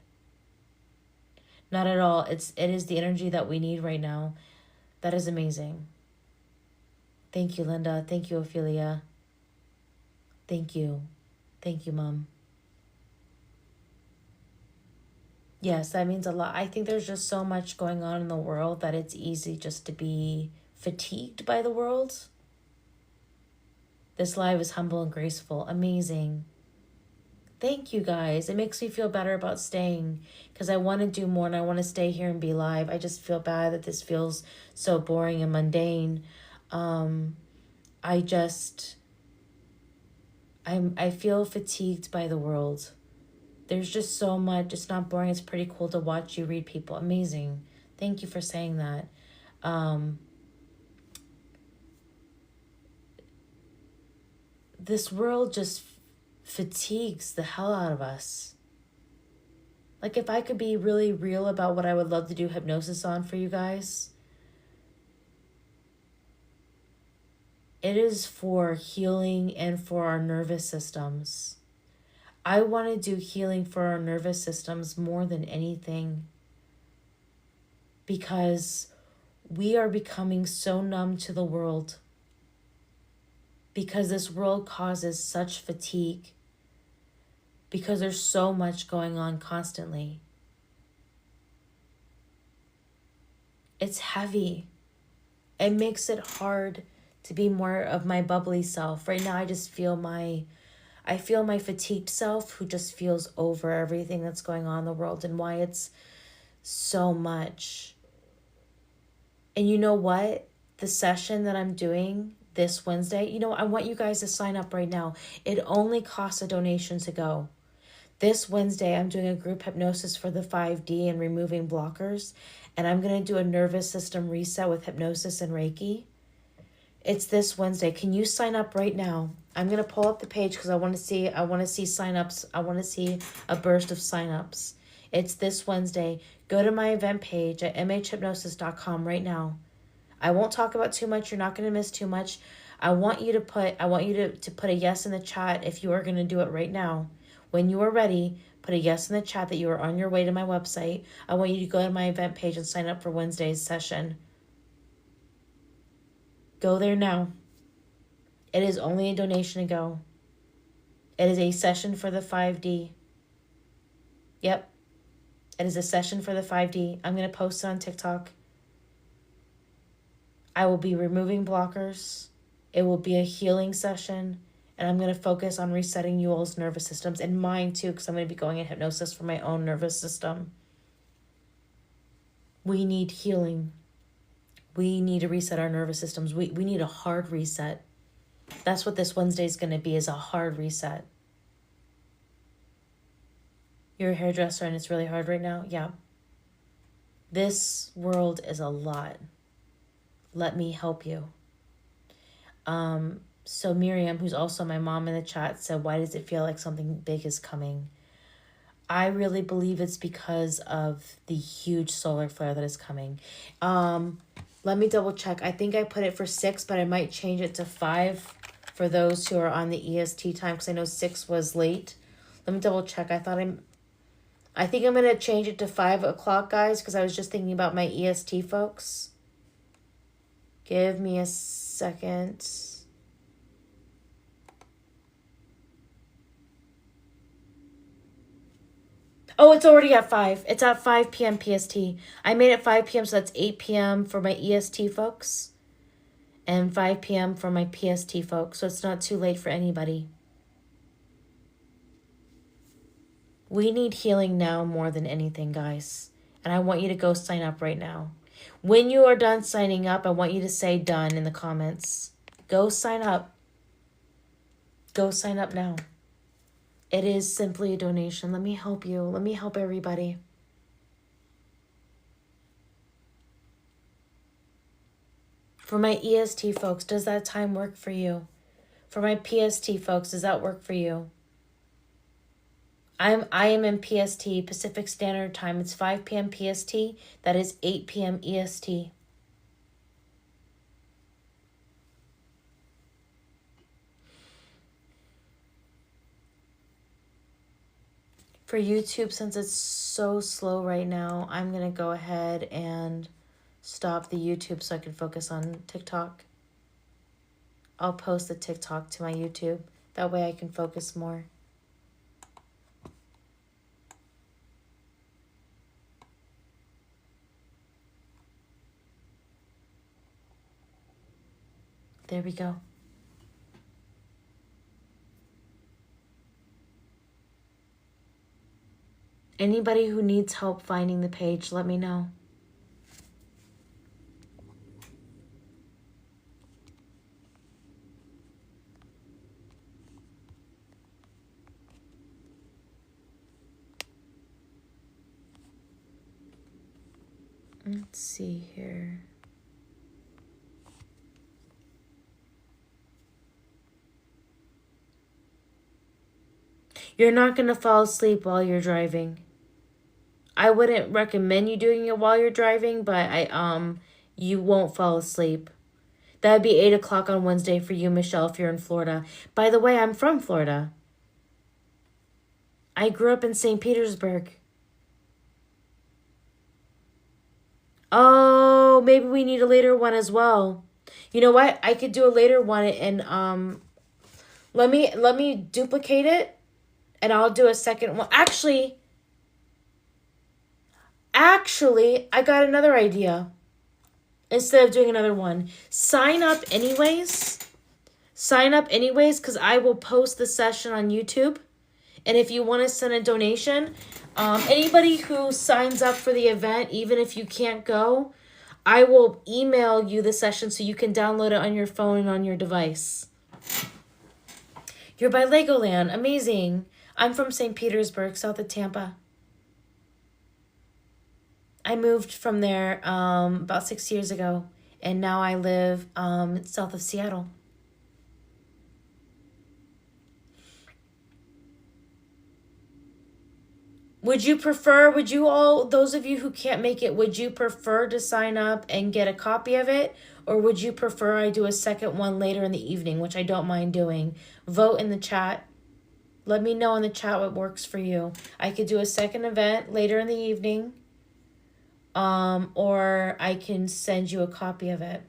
Not at all. It is the energy that we need right now. That is amazing. Thank you, Linda. Thank you, Ophelia. Thank you. Thank you, Mom. Yes, that means a lot. I think there's just so much going on in the world that it's easy just to be fatigued by the world. This live is humble and graceful. Amazing. Thank you, guys. It makes me feel better about staying because I want to do more and I want to stay here and be live. I just feel bad that this feels so boring and mundane. I feel fatigued by the world. There's just so much. It's not boring. It's pretty cool to watch you read people. Amazing. Thank you for saying that. This world just fatigues the hell out of us. Like, if I could be really real about what I would love to do hypnosis on for you guys, it is for healing and for our nervous systems. I want to do healing for our nervous systems more than anything because we are becoming so numb to the world because this world causes such fatigue because there's so much going on constantly. It's heavy. It makes it hard to be more of my bubbly self. Right now, I just feel my fatigued self who just feels over everything that's going on in the world and why it's so much. And you know what? The session that I'm doing this Wednesday, I want you guys to sign up right now. It only costs a donation to go. This Wednesday, I'm doing a group hypnosis for the 5D and removing blockers. And I'm going to do a nervous system reset with hypnosis and Reiki. It's this Wednesday. Can you sign up right now? I'm going to pull up the page because I want to see signups. I want to see a burst of signups. It's this Wednesday. Go to my event page at mhhypnosis.com right now. I won't talk about too much. You're not going to miss too much. I want you to put a yes in the chat if you are going to do it right now. When you are ready, put a yes in the chat that you are on your way to my website. I want you to go to my event page and sign up for Wednesday's session. Go there now. It is only a donation to go. It is a session for the 5D. Yep. It is a session for the 5D. I'm going to post it on TikTok. I will be removing blockers. It will be a healing session. And I'm going to focus on resetting you all's nervous systems and mine too, because I'm going to be going in hypnosis for my own nervous system. We need healing. We need to reset our nervous systems. We need a hard reset. That's what this Wednesday is going to be, is a hard reset. You're a hairdresser and it's really hard right now? Yeah. This world is a lot. Let me help you. So Miriam, who's also my mom in the chat, said, why does it feel like something big is coming? I really believe it's because of the huge solar flare that is coming. Let me double check. I think I put it for 6, but I might change it to 5 for those who are on the EST time because I know 6 was late. Let me double check. I think I'm going to change it to 5 o'clock, guys, because I was just thinking about my EST folks. Give me a second. Oh, it's already at 5. It's at 5 p.m. PST. I made it 5 p.m., so that's 8 p.m. for my EST folks and 5 p.m. for my PST folks, so it's not too late for anybody. We need healing now more than anything, guys. And I want you to go sign up right now. When you are done signing up, I want you to say done in the comments. Go sign up. Go sign up now. It is simply a donation. Let me help you. Let me help everybody. For my EST folks, does that time work for you? For my PST folks, does that work for you? I am in PST, Pacific Standard Time. It's 5 p.m. PST. That is 8 p.m. EST. For YouTube, since it's so slow right now, I'm going to go ahead and stop the YouTube so I can focus on TikTok. I'll post the TikTok to my YouTube. That way I can focus more. There we go. Anybody who needs help finding the page, let me know. Let's see here. You're not going to fall asleep while you're driving. I wouldn't recommend you doing it while you're driving, but you won't fall asleep. That would be 8 o'clock on Wednesday for you, Michelle, if you're in Florida. By the way, I'm from Florida. I grew up in St. Petersburg. Oh, maybe we need a later one as well. You know what? I could do a later one and let me duplicate it and I'll do a second one. Actually, I got another idea. Instead of doing another one, sign up anyways. Sign up anyways because I will post the session on YouTube. And if you want to send a donation, anybody who signs up for the event, even if you can't go, I will email you the session so you can download it on your phone and on your device. You're by Legoland. Amazing. I'm from St. Petersburg, south of Tampa. I moved from there about 6 years ago, and now I live south of Seattle. Would you all, those of you who can't make it, would you prefer to sign up and get a copy of it? Or would you prefer I do a second one later in the evening, which I don't mind doing? Vote in the chat. Let me know in the chat what works for you. I could do a second event later in the evening. Or I can send you a copy of it.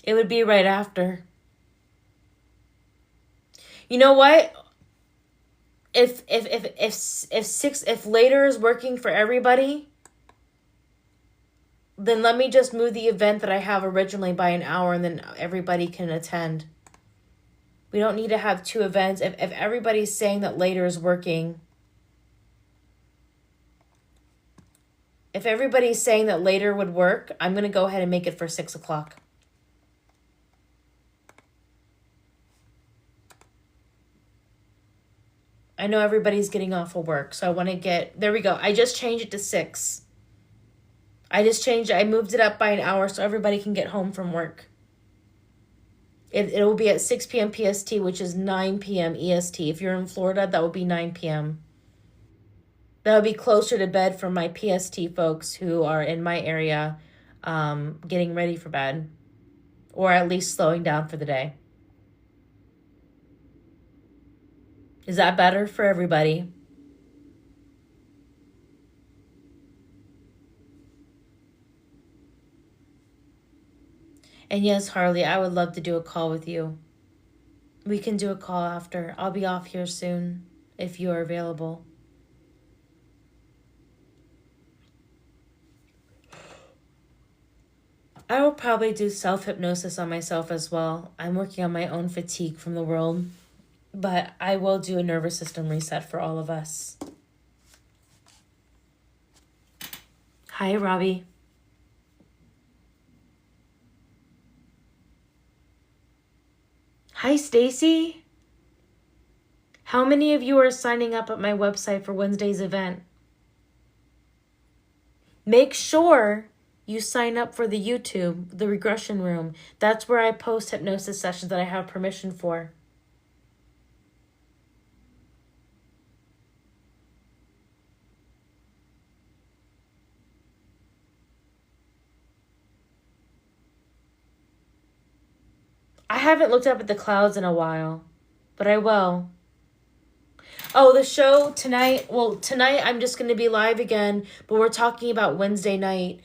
It would be right after. You know what? If later is working for everybody, then let me just move the event that I have originally by an hour and then everybody can attend. We don't need to have two events. If everybody's saying that later is working, if everybody's saying that later would work, I'm going to go ahead and make it for 6 o'clock. I know everybody's getting off of work, so I want to get... There we go. I just changed it to 6. I moved it up by an hour so everybody can get home from work. It will be at 6 p.m. PST, which is 9 p.m. EST. If you're in Florida, that would be 9 p.m. That would be closer to bed for my PST folks who are in my area getting ready for bed. or at least slowing down for the day. Is that better for everybody? And yes, Harley, I would love to do a call with you. We can do a call after. I'll be off here soon if you are available. I will probably do self-hypnosis on myself as well. I'm working on my own fatigue from the world, but I will do a nervous system reset for all of us. Hi, Robbie. Hi, Stacy. How many of you are signing up at my website for Wednesday's event? Make sure you sign up for the YouTube, the Regression Room. That's where I post hypnosis sessions that I have permission for. I haven't looked up at the clouds in a while, but I will. Oh, the show tonight. Well, tonight I'm just going to be live again, but we're talking about Wednesday night.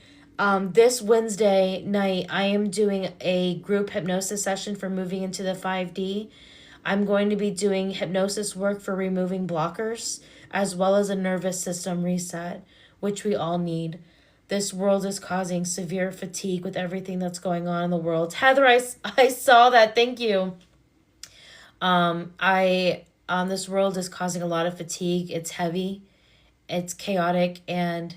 This Wednesday night, I am doing a group hypnosis session for moving into the 5D. I'm going to be doing hypnosis work for removing blockers, as well as a nervous system reset, which we all need. This world is causing severe fatigue with everything that's going on in the world. Heather, I saw that. Thank you. This world is causing a lot of fatigue. It's heavy, it's chaotic, and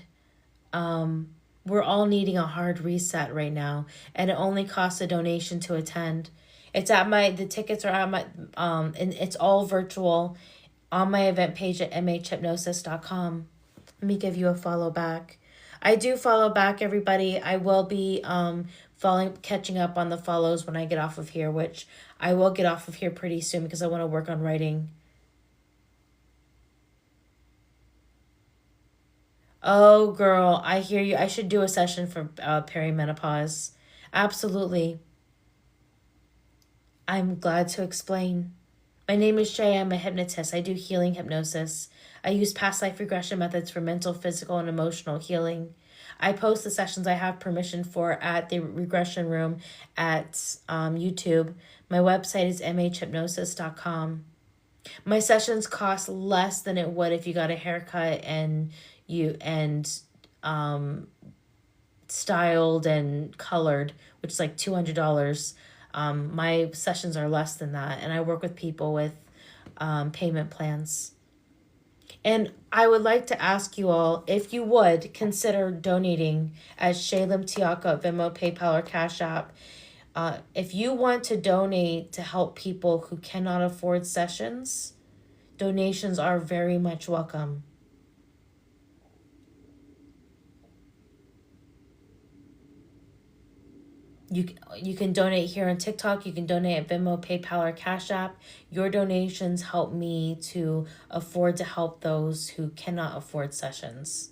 we're all needing a hard reset right now. And it only costs a donation to attend. The tickets are at my, and it's all virtual on my event page at mhhypnosis.com. Let me give you a follow back. I do follow back, everybody. I will be catching up on the follows when I get off of here, which I will get off of here pretty soon because I want to work on writing. Oh, girl, I hear you. I should do a session for perimenopause. Absolutely. I'm glad to explain. My name is Shay. I'm a hypnotist. I do healing hypnosis. I use past life regression methods for mental, physical, and emotional healing. I post the sessions I have permission for at the Regression Room at YouTube. My website is mhhypnosis.com. My sessions cost less than it would if you got a haircut and styled and colored, which is like $200. My sessions are less than that, and I work with people with payment plans. And I would like to ask you all if you would consider donating at Shaylem Tiaka at Venmo, PayPal, or Cash App. If you want to donate to help people who cannot afford sessions, donations are very much welcome. You can donate here on TikTok. You can donate at Venmo, PayPal, or Cash App. Your donations help me to afford to help those who cannot afford sessions.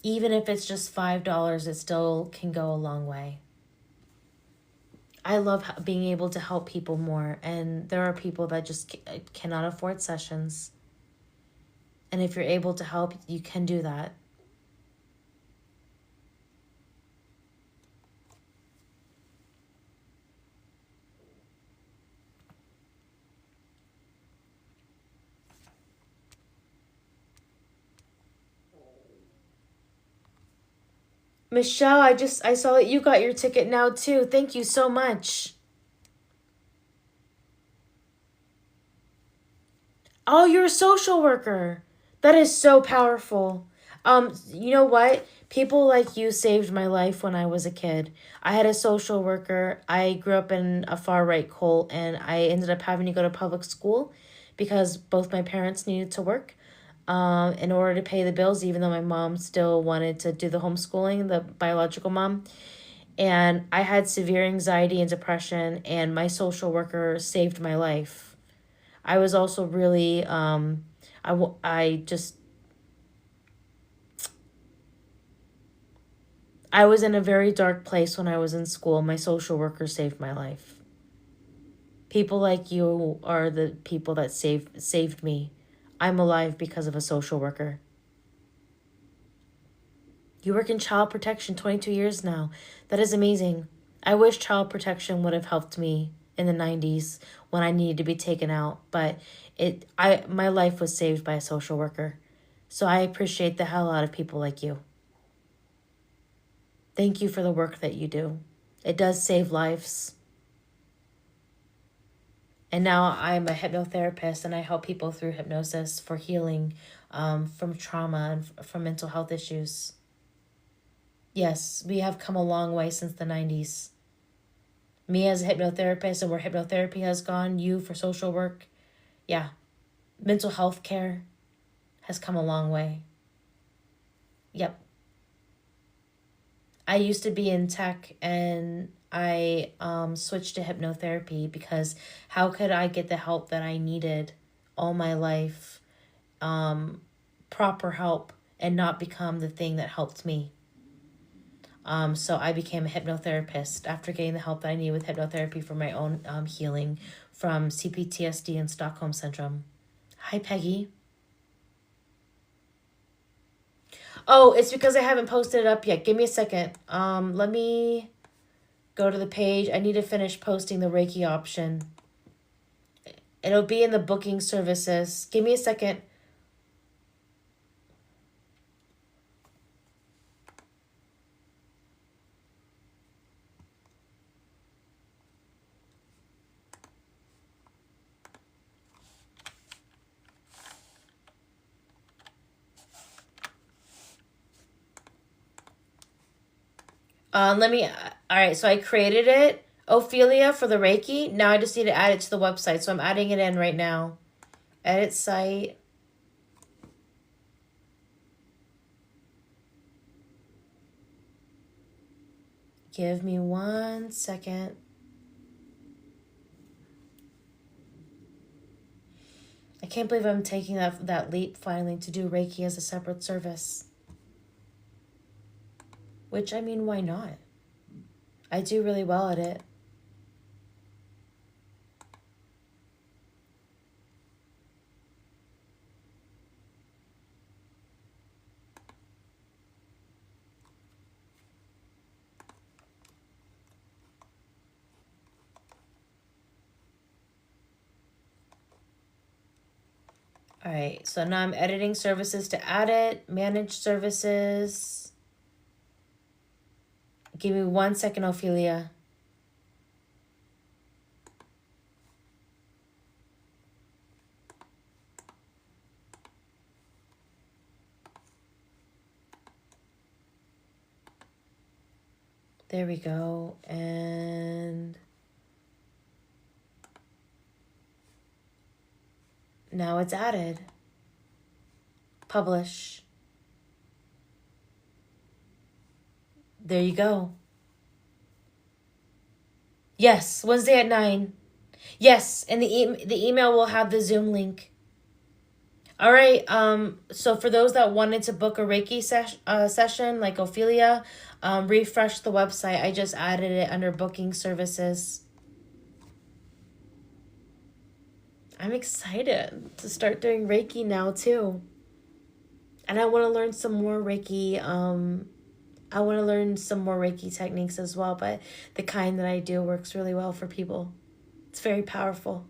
Even if it's just $5, it still can go a long way. I love being able to help people more, and there are people that just cannot afford sessions. And if you're able to help, you can do that. Michelle, I saw that you got your ticket now too. Thank you so much. Oh, you're a social worker. That is so powerful. You know what? People like you saved my life when I was a kid. I had a social worker. I grew up in a far right cult, and I ended up having to go to public school because both my parents needed to work in order to pay the bills, even though my mom still wanted to do the homeschooling, the biological mom. And I had severe anxiety and depression, and my social worker saved my life. I was also really, I just I was in a very dark place when I was in school. My social worker saved my life. People like you are the people that saved me. I'm alive because of a social worker. You work in child protection 22 years now. That is amazing. I wish child protection would have helped me in the 90s when I needed to be taken out, but my life was saved by a social worker. So I appreciate the hell out of people like you. Thank you for the work that you do. It does save lives. And now I'm a hypnotherapist and I help people through hypnosis for healing from trauma and from mental health issues. Yes, we have come a long way since the 90s. Me as a hypnotherapist and where hypnotherapy has gone, you for social work. Yeah, mental health care has come a long way. Yep. I used to be in tech and I switched to hypnotherapy because how could I get the help that I needed all my life, proper help, and not become the thing that helped me? So I became a hypnotherapist after getting the help that I needed with hypnotherapy for my own healing from CPTSD and Stockholm Syndrome. Hi, Peggy. Oh, it's because I haven't posted it up yet. Give me a second. Let me go to the page. I need to finish posting the Reiki option. It'll be in the booking services. Give me a second. All right, so I created it, Ophelia, for the Reiki. Now I just need to add it to the website. So I'm adding it in right now. Edit site. Give me 1 second. I can't believe I'm taking that leap finally to do Reiki as a separate service. Which, I mean, why not? I do really well at it. All right, so now I'm editing services to add it. Manage services. Give me 1 second, Ophelia. There we go. And now it's added. Publish. There you go. Yes, Wednesday at 9. Yes, and the email will have the Zoom link. All right. So for those that wanted to book a Reiki session, like Ophelia, refresh the website. I just added it under booking services. I'm excited to start doing Reiki now too. And I want to learn some more Reiki. I want to learn some more Reiki techniques as well, but the kind that I do works really well for people. It's very powerful.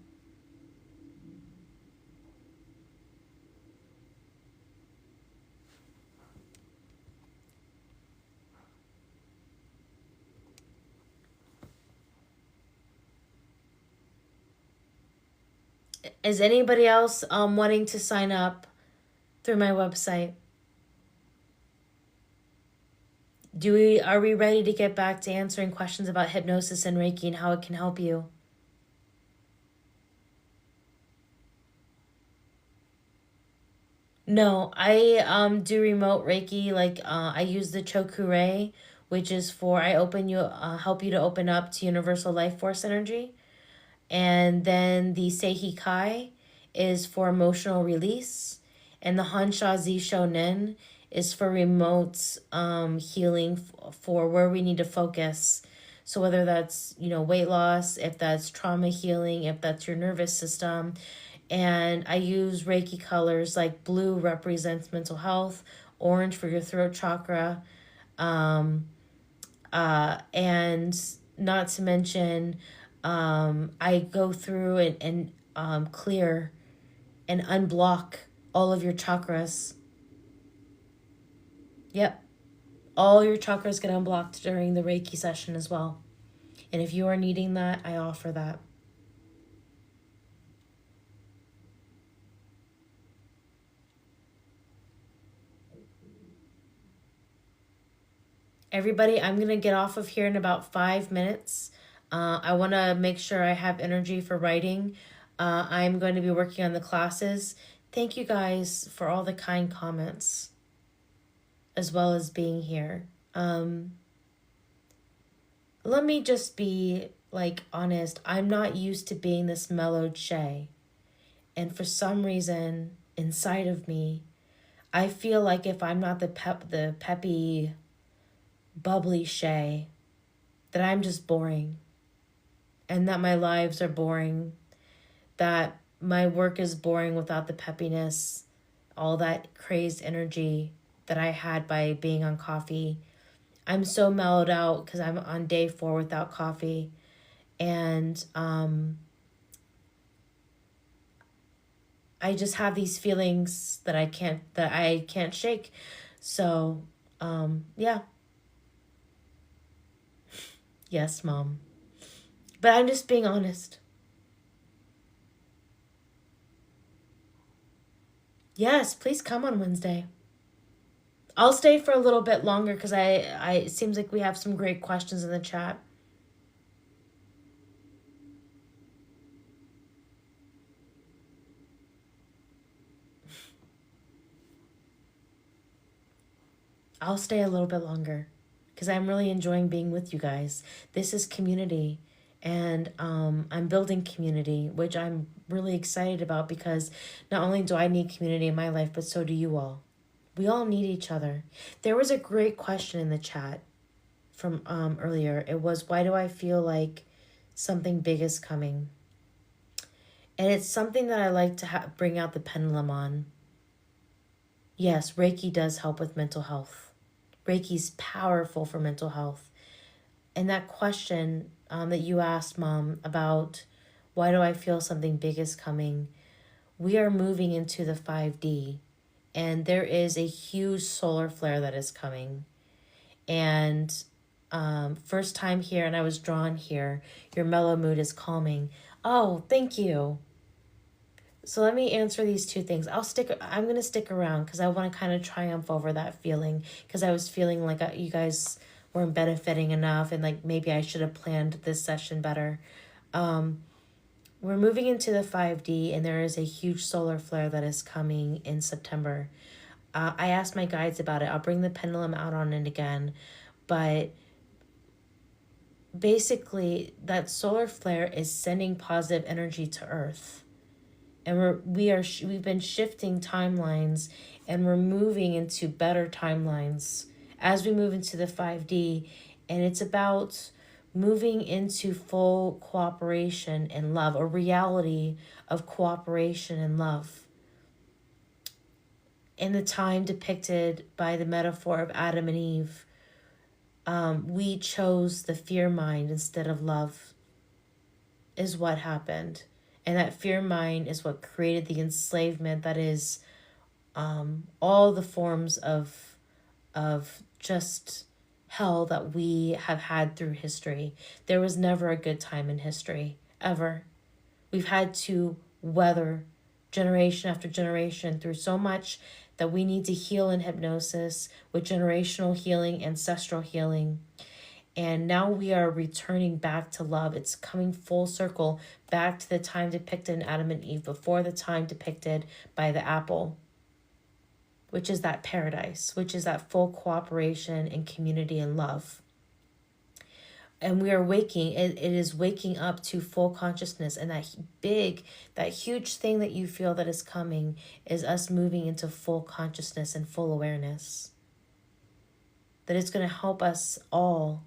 Is anybody else wanting to sign up through my website? Are we ready to get back to answering questions about hypnosis and Reiki and how it can help you? No, I do remote Reiki. Like I use the Chokure, which is for help you to open up to universal life force energy. And then the Seiki Kai is for emotional release. And the Hansha Zi Shonen is for remote healing for where we need to focus. So whether that's, weight loss, if that's trauma healing, if that's your nervous system. And I use Reiki colors, like blue represents mental health, orange for your throat chakra, and not to mention, I go through and clear and unblock all of your chakras. Yep. All your chakras get unblocked during the Reiki session as well. And if you are needing that, I offer that. Everybody, I'm going to get off of here in about 5 minutes. I want to make sure I have energy for writing. I'm going to be working on the classes. Thank you guys for all the kind comments, as well as being here. Let me just be honest. I'm not used to being this mellowed Shay. And for some reason inside of me, I feel like if I'm not the peppy, bubbly Shay, that I'm just boring. And that my lives are boring. That my work is boring without the peppiness, all that crazed energy that I had by being on coffee. I'm so mellowed out because I'm on day 4 without coffee. And I just have these feelings that I can't shake. So, yeah. Yes, Mom. But I'm just being honest. Yes, please come on Wednesday. I'll stay for a little bit longer because it seems like we have some great questions in the chat. I'll stay a little bit longer because I'm really enjoying being with you guys. This is community, and I'm building community, which I'm really excited about because not only do I need community in my life, but so do you all. We all need each other. There was a great question in the chat from earlier. It was, why do I feel like something big is coming? And it's something that I like to bring out the pendulum on. Yes, Reiki does help with mental health. Reiki's powerful for mental health. And that question that you asked, Mom, about why do I feel something big is coming? We are moving into the 5D, and there is a huge solar flare that is coming. And first time here, and I was drawn here. Your mellow mood is calming. Oh, thank you. So let me answer these 2 things. I'm going to stick around because I want to kind of triumph over that feeling, because I was feeling like you guys weren't benefiting enough, and like maybe I should have planned this session better. We're moving into the 5D, and there is a huge solar flare that is coming in September. I asked my guides about it. I'll bring the pendulum out on it again. But basically, that solar flare is sending positive energy to Earth. And we've been shifting timelines, and we're moving into better timelines as we move into the 5D. And it's about moving into full cooperation and love, a reality of cooperation and love. In the time depicted by the metaphor of Adam and Eve, we chose the fear mind instead of love, is what happened. And that fear mind is what created the enslavement that is all the forms of just hell that we have had through history. There was never a good time in history, ever. We've had to weather generation after generation through so much that we need to heal in hypnosis with generational healing, ancestral healing. And now we are returning back to love. It's coming full circle back to the time depicted in Adam and Eve, before the time depicted by the apple, which is that paradise, which is that full cooperation and community and love. And we are waking, it is waking up to full consciousness. And that huge thing that you feel that is coming is us moving into full consciousness and full awareness. That it's going to help us all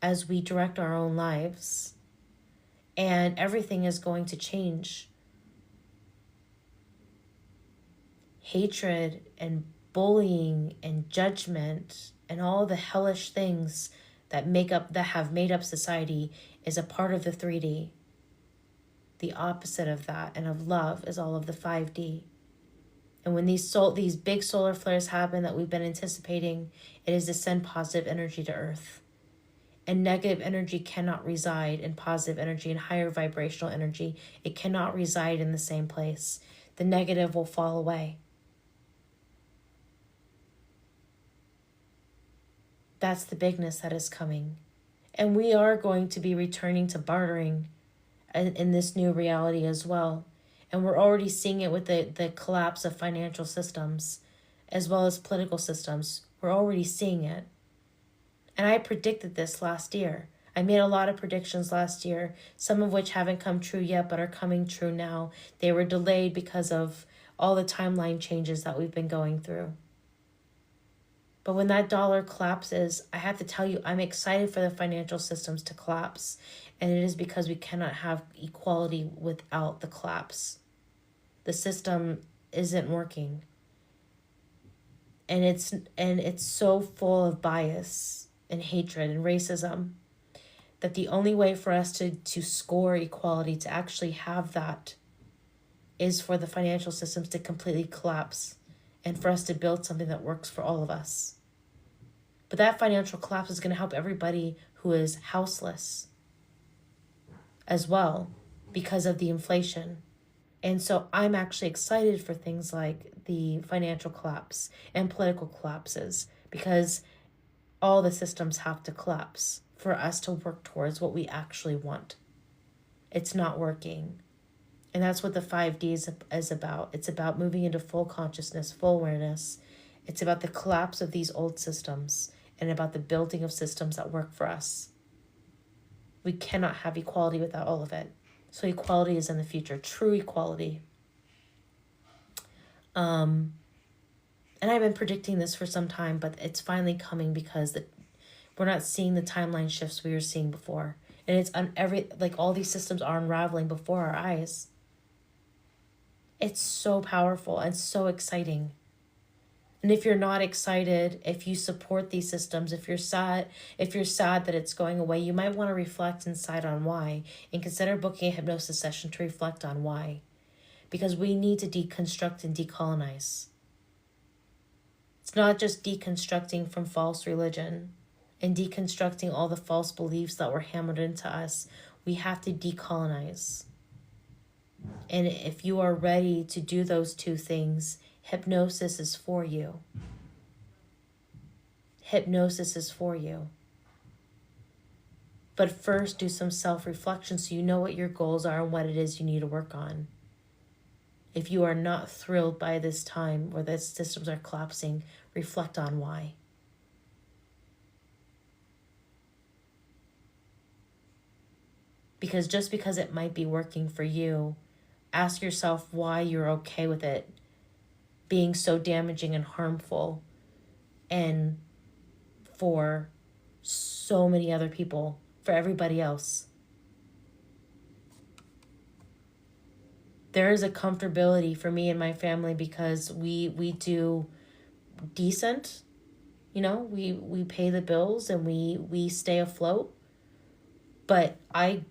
as we direct our own lives. And everything is going to change. Hatred and bullying and judgment and all the hellish things that have made up society is a part of the 3D. The opposite of that and of love is all of the 5D. And when these big solar flares happen that we've been anticipating, it is to send positive energy to Earth. And negative energy cannot reside in positive energy and higher vibrational energy. It cannot reside in the same place. The negative will fall away. That's the bigness that is coming. And we are going to be returning to bartering in this new reality as well. And we're already seeing it with the collapse of financial systems as well as political systems. We're already seeing it. And I predicted this last year. I made a lot of predictions last year, some of which haven't come true yet but are coming true now. They were delayed because of all the timeline changes that we've been going through. But when that dollar collapses, I have to tell you, I'm excited for the financial systems to collapse. And it is because we cannot have equality without the collapse. The system isn't working. And it's so full of bias and hatred and racism that the only way for us to score equality, to actually have that, is for the financial systems to completely collapse and for us to build something that works for all of us. But that financial collapse is going to help everybody who is houseless as well because of the inflation. And so I'm actually excited for things like the financial collapse and political collapses because all the systems have to collapse for us to work towards what we actually want. It's not working. And that's what the 5D is about. It's about moving into full consciousness, full awareness. It's about the collapse of these old systems and about the building of systems that work for us. We cannot have equality without all of it. So equality is in the future, true equality. And I've been predicting this for some time, but it's finally coming because we're not seeing the timeline shifts we were seeing before. And it's all these systems are unraveling before our eyes. It's so powerful and so exciting. And if you're not excited, if you support these systems, if you're sad that it's going away, you might want to reflect inside on why and consider booking a hypnosis session to reflect on why. Because we need to deconstruct and decolonize. It's not just deconstructing from false religion and deconstructing all the false beliefs that were hammered into us. We have to decolonize. And if you are ready to do those two things, hypnosis is for you. Hypnosis is for you. But first, do some self-reflection so you know what your goals are and what it is you need to work on. If you are not thrilled by this time where the systems are collapsing, reflect on why. Because just because it might be working for you, ask yourself why you're okay with it being so damaging and harmful and for so many other people, for everybody else. There is a comfortability for me and my family because we do decent, we pay the bills and we stay afloat. But I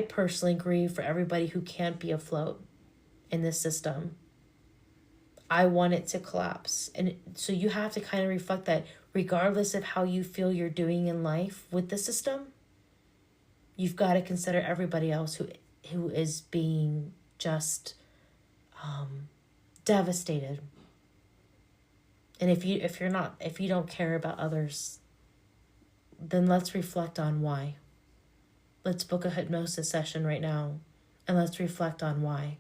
personally grieve for everybody who can't be afloat in this system. I want it to collapse. And so you have to kind of reflect that regardless of how you feel you're doing in life with the system, you've got to consider everybody else who is being just devastated. And if you don't care about others, then let's reflect on why. Let's book a hypnosis session right now and let's reflect on why.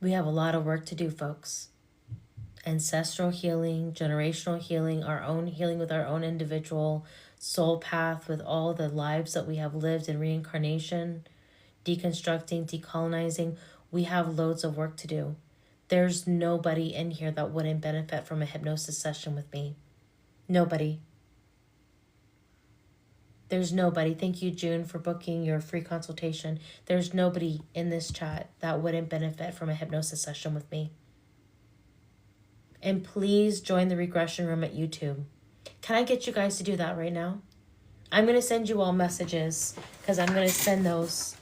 We have a lot of work to do, folks. Ancestral healing, generational healing, our own healing with our own individual soul path, with all the lives that we have lived in reincarnation, deconstructing, decolonizing. We have loads of work to do. There's nobody in here that wouldn't benefit from a hypnosis session with me. Nobody. There's nobody. Thank you, June, for booking your free consultation. There's nobody in this chat that wouldn't benefit from a hypnosis session with me. And please join the regression room at YouTube. Can I get you guys to do that right now? I'm going to send you all messages because I'm going to send those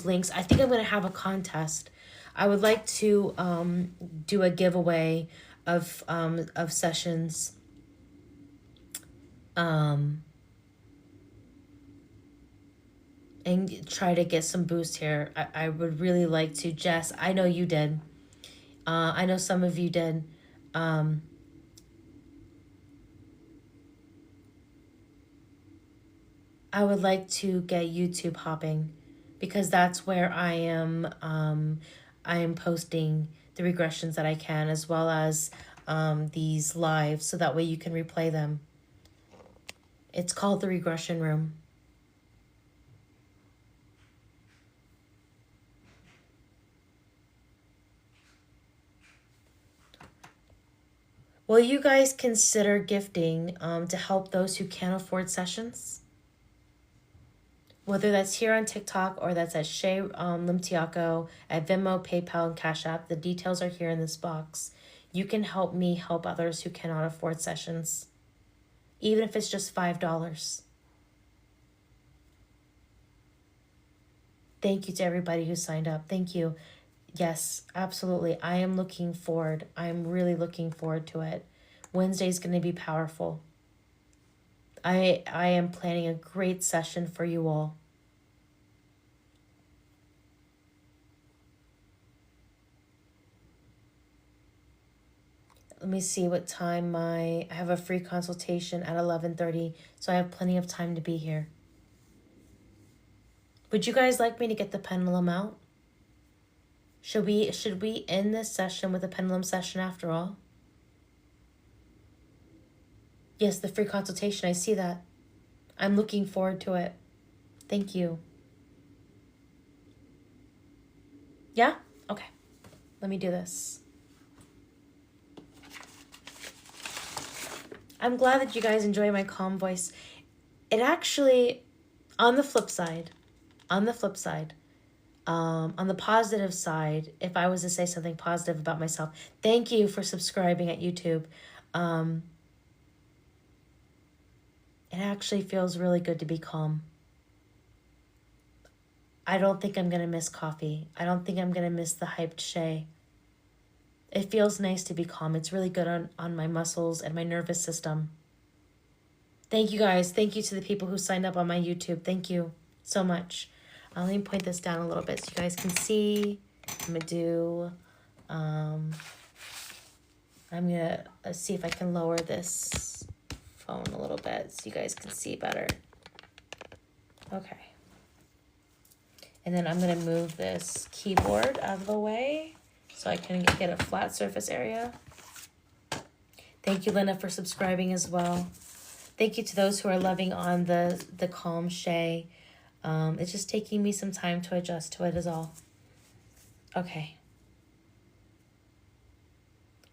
links. I think I'm going to have a contest. I would like to do a giveaway of sessions. And try to get some boost here. I would really like to. Jess, I know you did. I know some of you did. I would like to get YouTube hopping because that's where I am posting the regressions that I can, as well as these lives, so that way you can replay them. It's called the Regression Room. Will you guys consider gifting to help those who can't afford sessions? Whether that's here on TikTok or that's at Shay Limtiaco, at Venmo, PayPal, and Cash App. The details are here in this box. You can help me help others who cannot afford sessions, even if it's just $5. Thank you to everybody who signed up. Thank you. Yes, absolutely. I am looking forward. I'm really looking forward to it. Wednesday's going to be powerful. I am planning a great session for you all. Let me see what time I have a free consultation at 11:30, so I have plenty of time to be here. Would you guys like me to get the pendulum out? Should we end this session with a pendulum session after all? Yes, the free consultation. I see that. I'm looking forward to it. Thank you. Yeah? Okay. Let me do this. I'm glad that you guys enjoy my calm voice. It actually, on the flip side, on the positive side, if I was to say something positive about myself, thank you for subscribing at YouTube. It actually feels really good to be calm. I don't think I'm going to miss coffee. I don't think I'm going to miss the hyped Shay. It feels nice to be calm. It's really good on my muscles and my nervous system. Thank you guys. Thank you to the people who signed up on my YouTube. Thank you so much. Let me point this down a little bit so you guys can see. I'm going to do... I'm going to see if I can lower this phone a little bit so you guys can see better. Okay. And then I'm going to move this keyboard out of the way so I can get a flat surface area. Thank you, Linda, for subscribing as well. Thank you to those who are loving on the calm Shay. It's just taking me some time to adjust to it is all. Okay.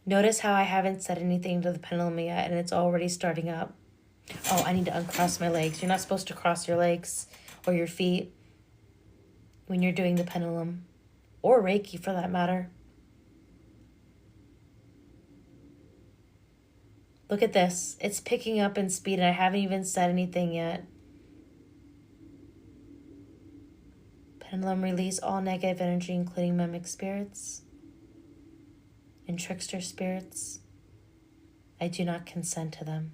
Notice how I haven't said anything to the pendulum yet and it's already starting up. Oh, I need to uncross my legs. You're not supposed to cross your legs or your feet when you're doing the pendulum, or Reiki for that matter. Look at this. It's picking up in speed and I haven't even said anything yet. Pendulum, release all negative energy, including mimic spirits and trickster spirits. I do not consent to them.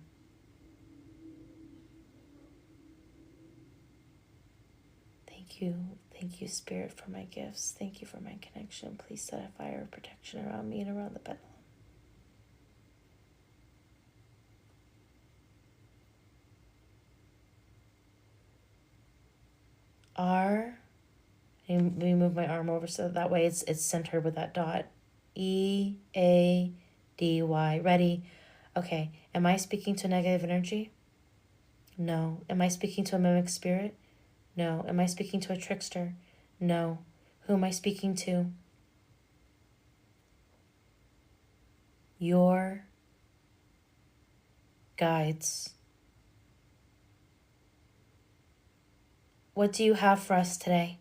Thank you, Spirit, for my gifts. Thank you for my connection. Please set a fire of protection around me and around the pendulum. Let me move my arm over so that way it's centered with that dot. E-A-D-Y. Ready? Okay. Am I speaking to negative energy? No. Am I speaking to a mimic spirit? No. Am I speaking to a trickster? No. Who am I speaking to? Your guides. What do you have for us today?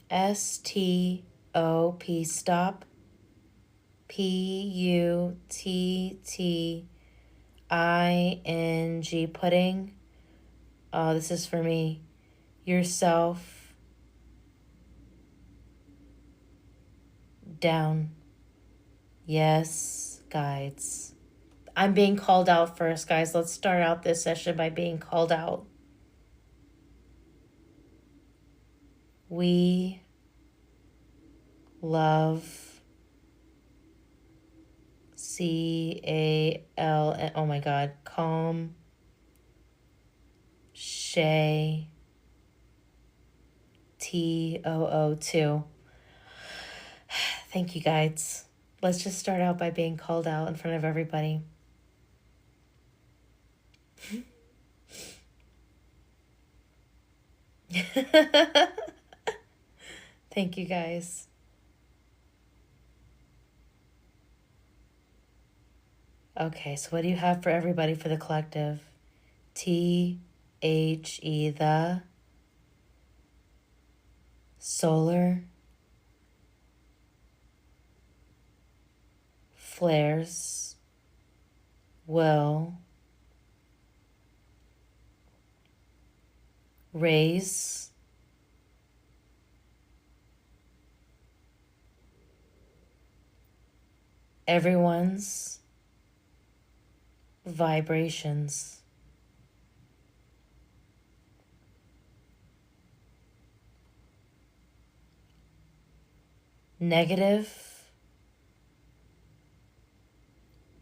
S-T-O-P, stop. P-U-T-T-I-N-G, putting. Oh, this is for me. Yourself down. Yes, guides. I'm being called out first, guys. Let's start out this session by being called out. We love C-A-L, oh my God, calm, Shay, T-O-O-2. Thank you, guides. Let's just start out by being called out in front of everybody. Thank you, guys. Okay, so what do you have for everybody for the collective? T-H-E, the solar flares will raise everyone's vibrations. Negative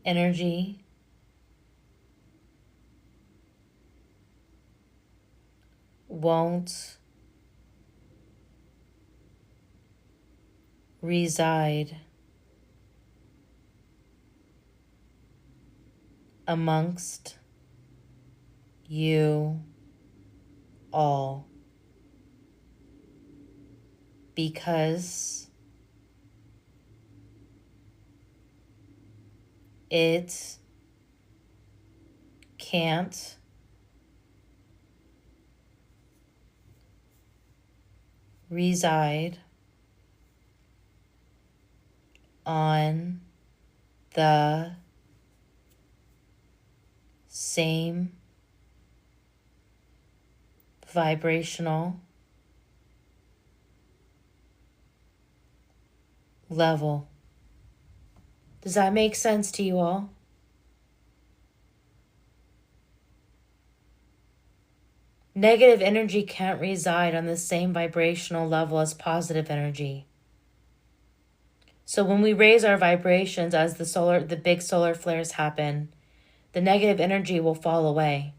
energy won't reside amongst you all, because it can't reside on the same vibrational level. Does that make sense to you all? Negative energy can't reside on the same vibrational level as positive energy. So when we raise our vibrations as the big solar flares happen, the negative energy will fall away.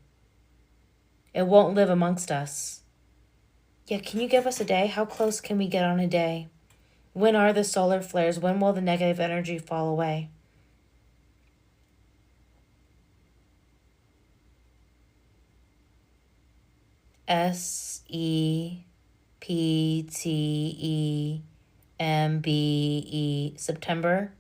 It won't live amongst us. Yeah, can you give us a day? How close can we get on a day? When are the solar flares? When will the negative energy fall away? S-E-P-T-E-M-B-E, September.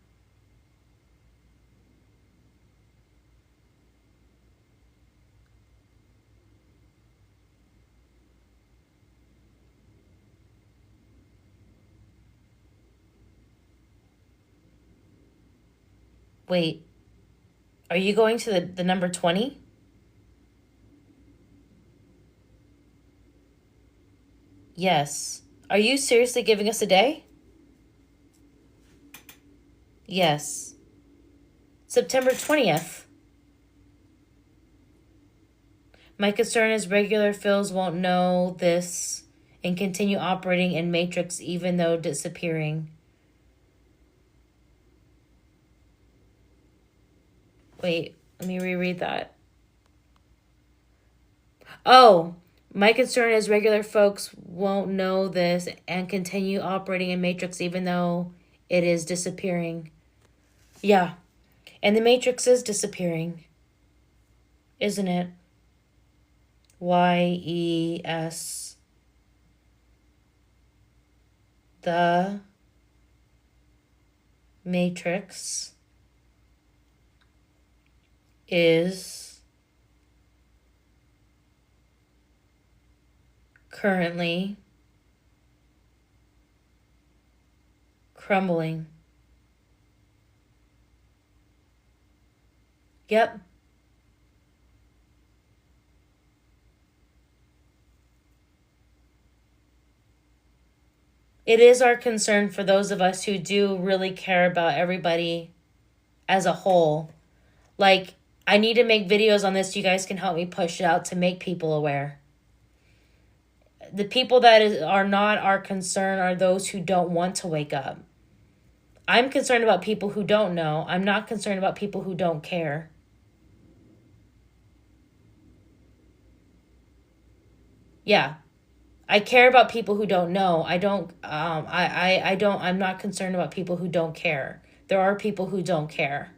Wait, are you going to the number 20? Yes. Are you seriously giving us a day? Yes. September 20th. My concern is regular fills won't know this and continue operating in matrix even though disappearing. Wait, let me reread that. Oh, my concern is regular folks won't know this and continue operating in matrix even though it is disappearing. Yeah, and the matrix is disappearing, isn't it? YES. The matrix is currently crumbling. Yep. It is our concern for those of us who do really care about everybody as a whole. Like, I need to make videos on this so you guys can help me push it out to make people aware. The people that are not our concern are those who don't want to wake up. I'm concerned about people who don't know. I'm not concerned about people who don't care. Yeah. I care about people who don't know. I'm not concerned about people who don't care. There are people who don't care.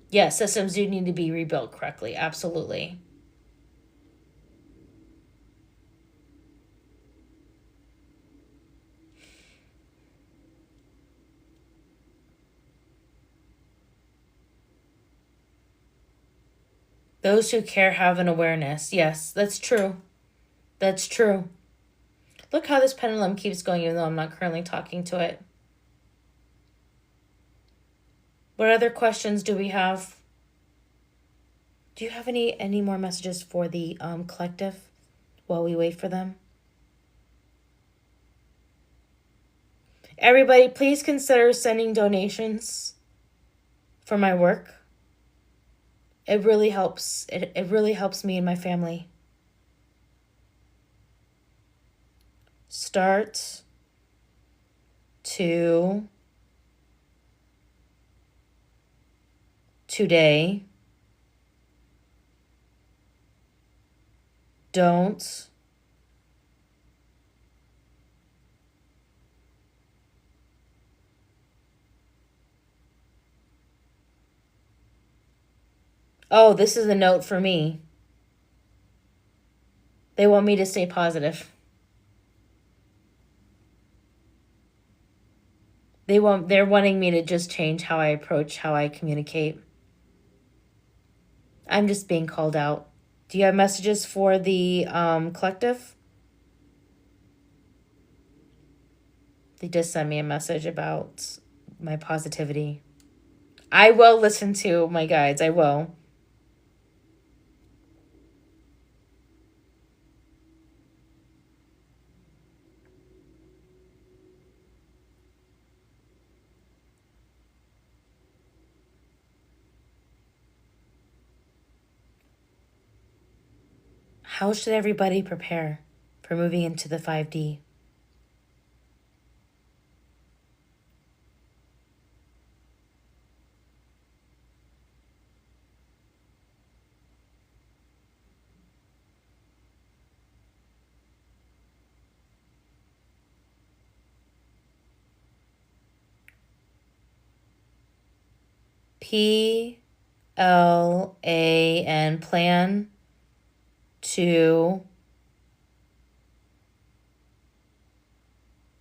Yes, systems do need to be rebuilt correctly. Absolutely. Those who care have an awareness. Yes, that's true. That's true. Look how this pendulum keeps going even though I'm not currently talking to it. What other questions do we have? Do you have any more messages for the collective while we wait for them? Everybody, please consider sending donations for my work. It really helps. It really helps me and my family. Start to today. Don't Oh, this is a note for me. They want me to stay positive. They're wanting me to just change how I approach, how I communicate. I'm just being called out. Do you have messages for the collective? They just sent me a message about my positivity. I will listen to my guides. I will. How should everybody prepare for moving into the 5D? PLAN, plan to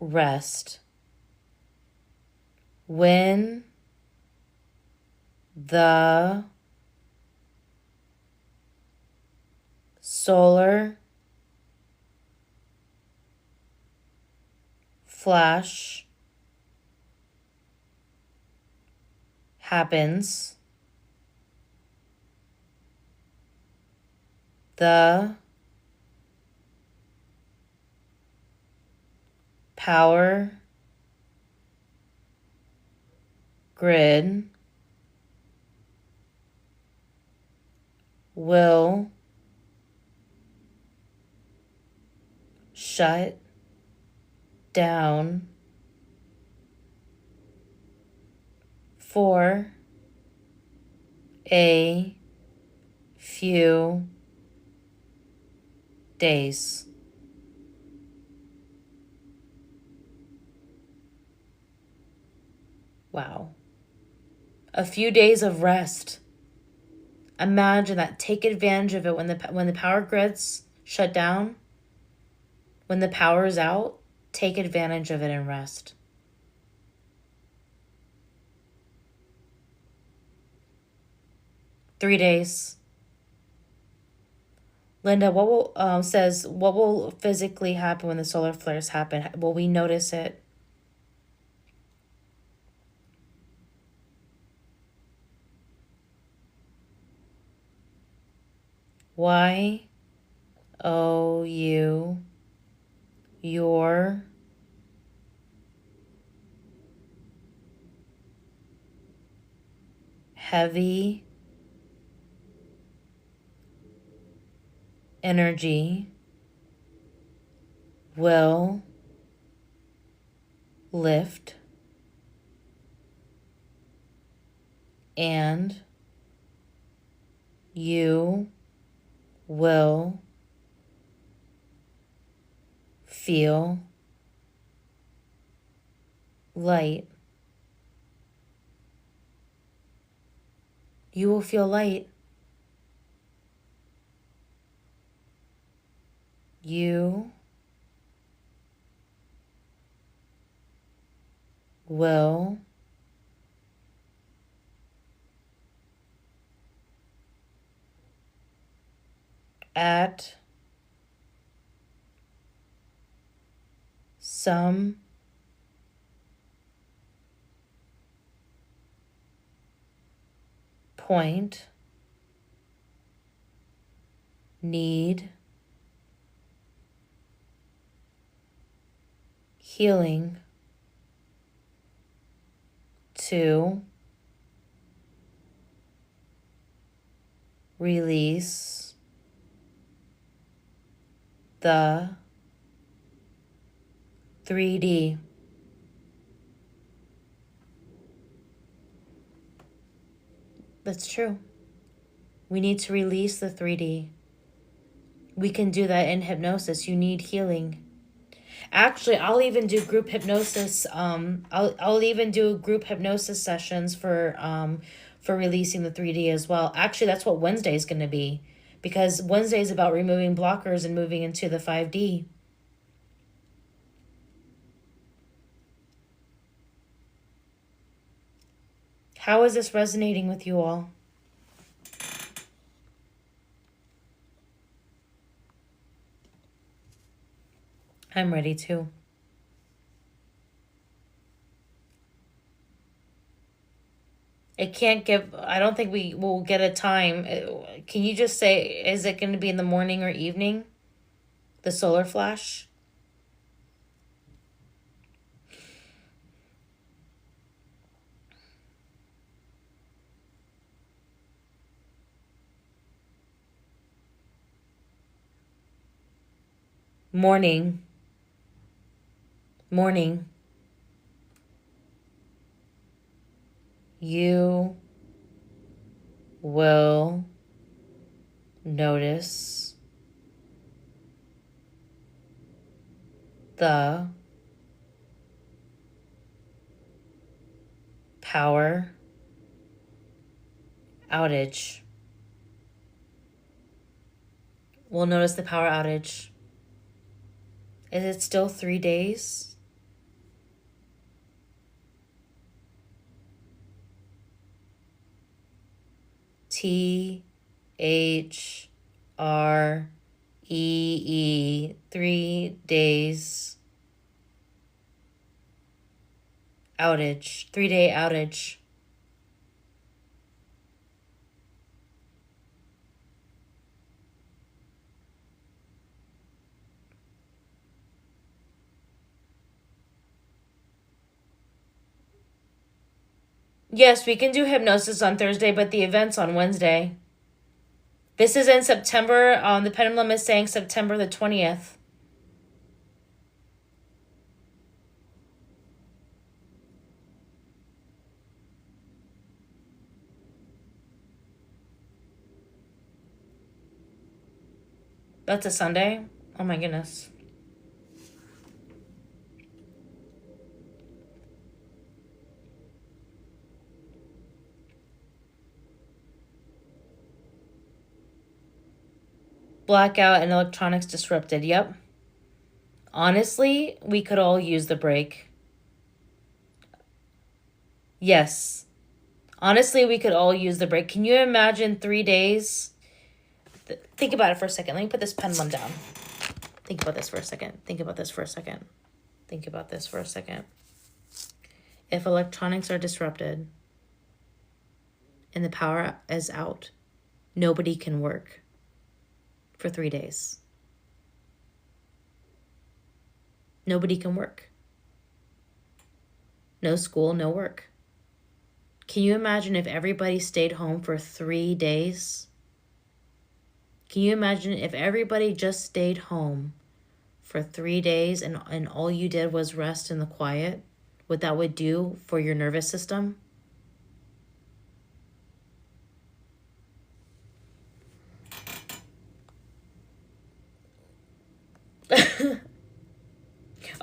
rest. When the solar flash happens, the power grid will shut down for a few days. Wow. A few days of rest. Imagine that. Take advantage of it when the power grids shut down. When the power is out, take advantage of it and rest. Three days. Linda, what will physically happen when the solar flares happen? Will we notice it? Why owe you your heavy energy will lift and you will feel light. You will feel light. You will at some point need healing to release the 3D. That's true. We need to release the 3D. We can do that in hypnosis. You need healing. Actually, I'll even do group hypnosis. I'll even do group hypnosis sessions for releasing the 3D as well. Actually, that's what Wednesday is going to be, because Wednesday is about removing blockers and moving into the 5D. How is this resonating with you all? I'm ready too. It can't give, I don't think we will get a time. Can you just say, is it going to be in the morning or evening? The solar flash? Morning. Morning. You will notice the power outage. We'll notice the power outage. Is it still 3 days? THREE, 3 days. Outage, 3-day outage. Yes, we can do hypnosis on Thursday, but the event's on Wednesday. This is in September. The Pendulum is saying September the 20th. That's a Sunday? Oh my goodness. Blackout and electronics disrupted. Yep. Honestly, we could all use the break. Yes. Honestly, we could all use the break. Can you imagine 3 days? Think about it for a second. Let me put this pendulum down. Think about this for a second. Think about this for a second. Think about this for a second. If electronics are disrupted and the power is out, nobody can work for 3 days. Nobody can work. No school, no work. Can you imagine if everybody stayed home for 3 days? Can you imagine if everybody just stayed home for 3 days and all you did was rest in the quiet? What that would do for your nervous system?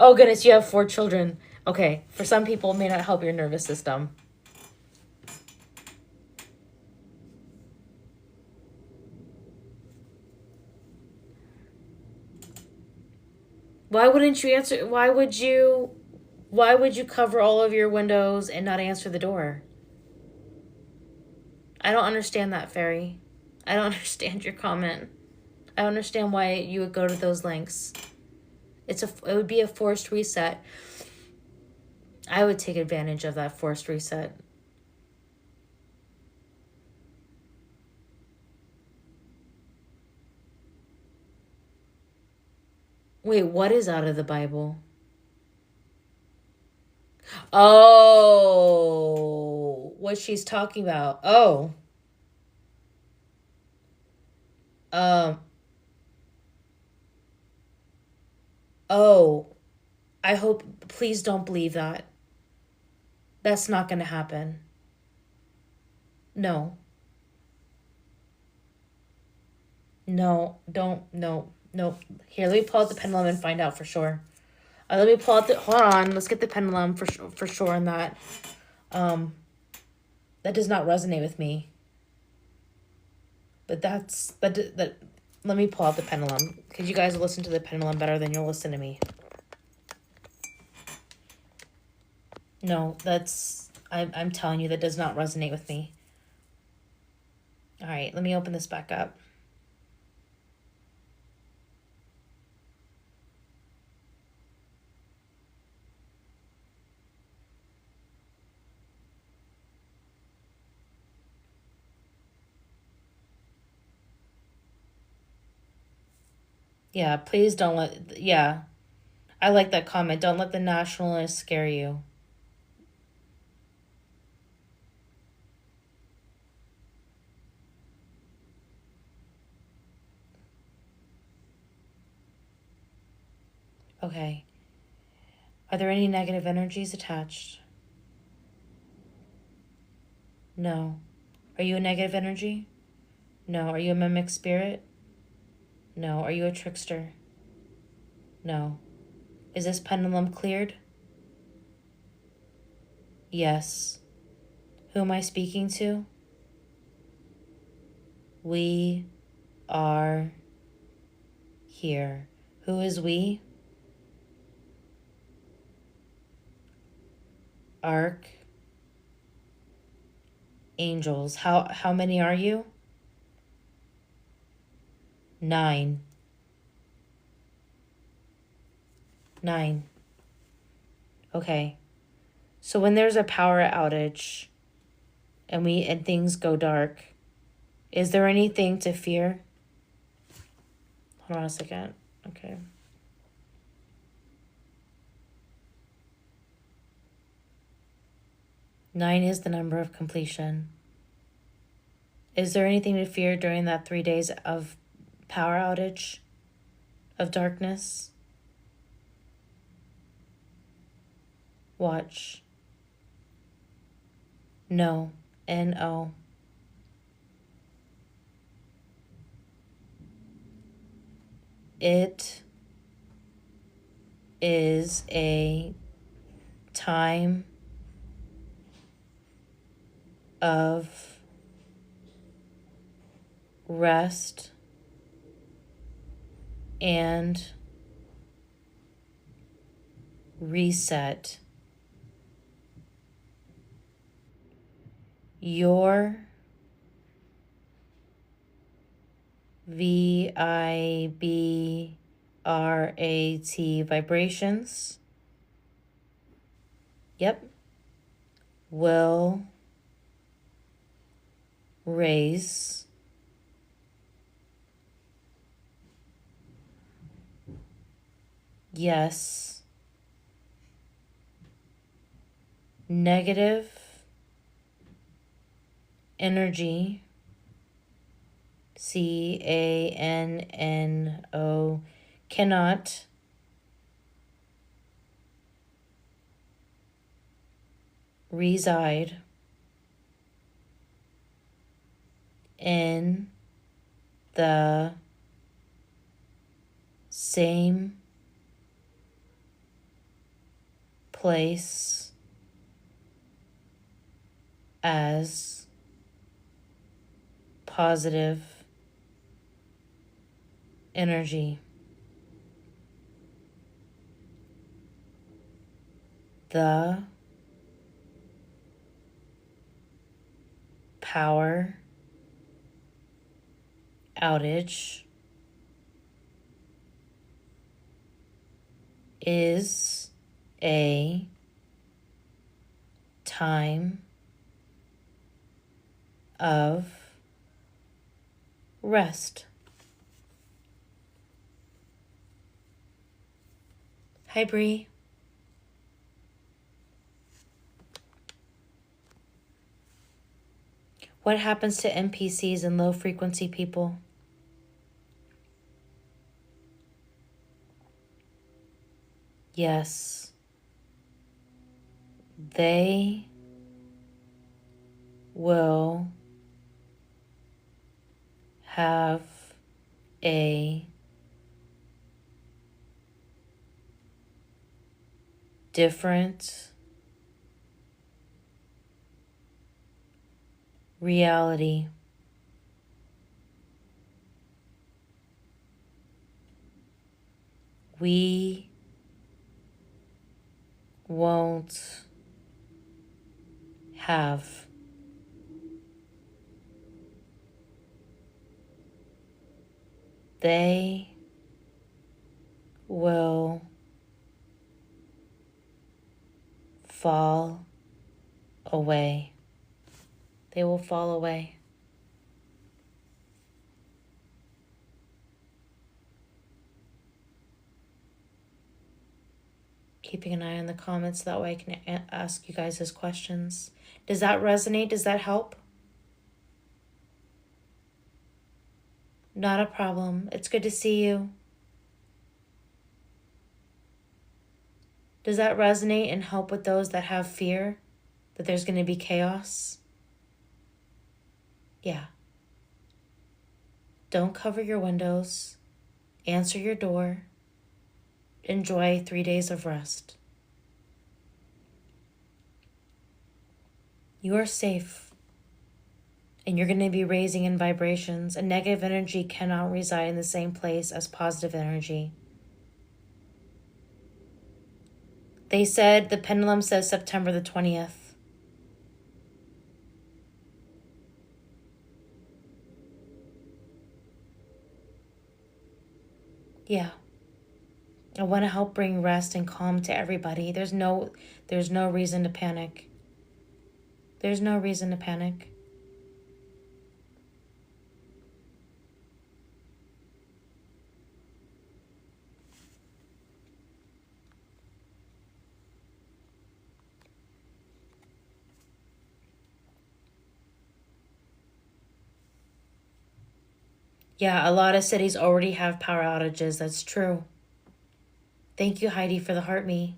Oh goodness, you have 4 children. Okay, for some people it may not help your nervous system. Why wouldn't you answer? Why would you cover all of your windows and not answer the door? I don't understand that, Fairy. I don't understand your comment. I don't understand why you would go to those lengths. It would be a forced reset. I would take advantage of that forced reset. Wait, what is out of the Bible? Oh, what she's talking about. Oh. Um. Oh. I hope, please don't believe that. That's not going to happen. No. No, don't, no, no. Here, let me pull out the pendulum and find out for sure. Let me pull out hold on, let's get the pendulum for sure on that. That does not resonate with me. But that, let me pull out the pendulum. Because you guys will listen to the pendulum better than you'll listen to me. No, I'm telling you, that does not resonate with me. All right, let me open this back up. Yeah, please don't let, yeah. I like that comment. Don't let the nationalists scare you. Okay. Are there any negative energies attached? No. Are you a negative energy? No. Are you a mimic spirit? No. Are you a trickster? No. Is this pendulum cleared? Yes. Who am I speaking to? We are here. Who is we? Archangels. How many are you? 9. 9. Okay. So when there's a power outage and things go dark, is there anything to fear? Hold on a second. Okay. Nine is the number of completion. Is there anything to fear during that 3 days of power outage, of darkness? Watch. No. N-O. It is a time of rest and reset. Your vibrations, will raise. Yes. Negative energy, CANNO, cannot reside in the same place as positive energy. The power outage is a time of rest. Hi, Bree. What happens to NPCs and low frequency people? Yes, they will have a different reality. We won't have. They will fall away. They will fall away. Keeping an eye on the comments, that way I can ask you guys as questions. Does that resonate? Does that help? Not a problem. It's good to see you. Does that resonate and help with those that have fear that there's going to be chaos? Yeah. Don't cover your windows. Answer your door. Enjoy 3 days of rest. You are safe. And you're going to be raising in vibrations. And negative energy cannot reside in the same place as positive energy. They said, the pendulum says September the 20th. Yeah. I want to help bring rest and calm to everybody. There's no reason to panic. There's no reason to panic. Yeah, a lot of cities already have power outages. That's true. Thank you, Heidi, for the heart me.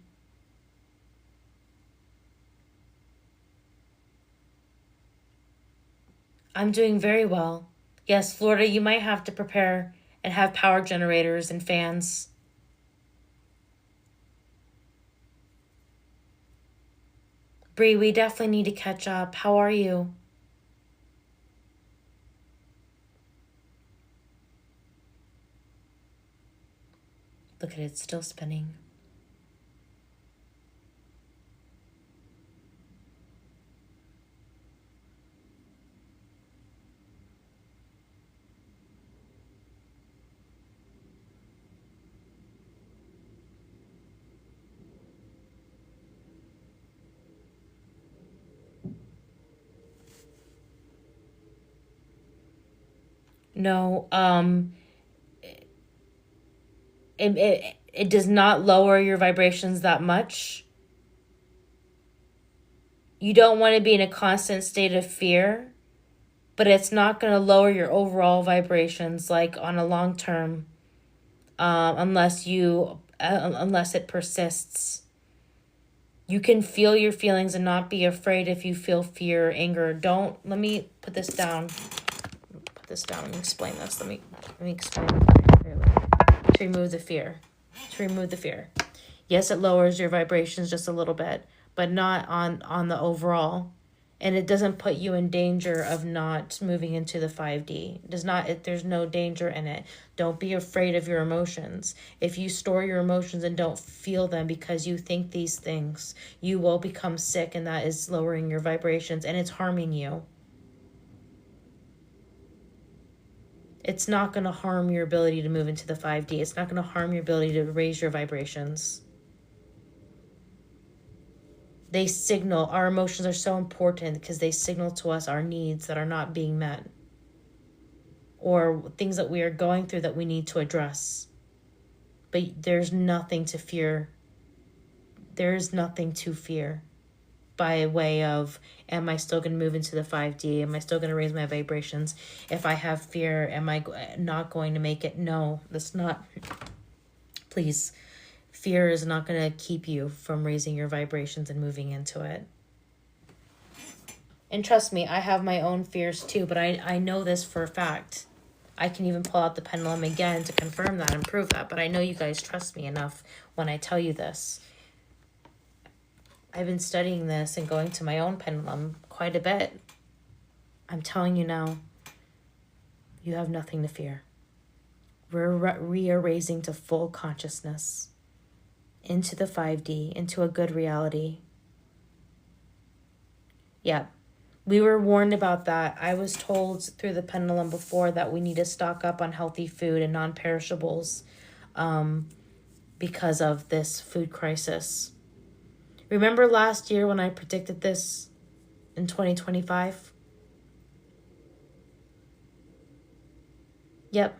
I'm doing very well. Yes, Florida, you might have to prepare and have power generators and fans. Bree, we definitely need to catch up. How are you? Look at it, it's still spinning. No, it does not lower your vibrations that much. You don't want to be in a constant state of fear, but it's not going to lower your overall vibrations like on a long term, unless it persists. You can feel your feelings and not be afraid if you feel fear or anger. Let me put this down. Let me explain this. Let me explain it clearly. To remove the fear. Yes, it lowers your vibrations just a little bit, but not on the overall. And it doesn't put you in danger of not moving into the 5D. There's no danger in it. Don't be afraid of your emotions. If you store your emotions and don't feel them because you think these things, you will become sick, and that is lowering your vibrations and it's harming you. It's not going to harm your ability to move into the 5D. It's not going to harm your ability to raise your vibrations. They signal, our emotions are so important because they signal to us our needs that are not being met, or things that we are going through that we need to address. But there's nothing to fear. There is nothing to fear by way of, am I still going to move into the 5D? Am I still going to raise my vibrations? If I have fear, am I not going to make it? No, that's not. Please. Fear is not going to keep you from raising your vibrations and moving into it. And trust me, I have my own fears too, but I know this for a fact. I can even pull out the pendulum again to confirm that and prove that, but I know you guys trust me enough when I tell you this. I've been studying this and going to my own pendulum quite a bit. I'm telling you now, you have nothing to fear. We are raising to full consciousness, into the 5D, into a good reality. Yeah, we were warned about that. I was told through the pendulum before that we need to stock up on healthy food and non-perishables because of this food crisis. Remember last year when I predicted this in 2025? Yep.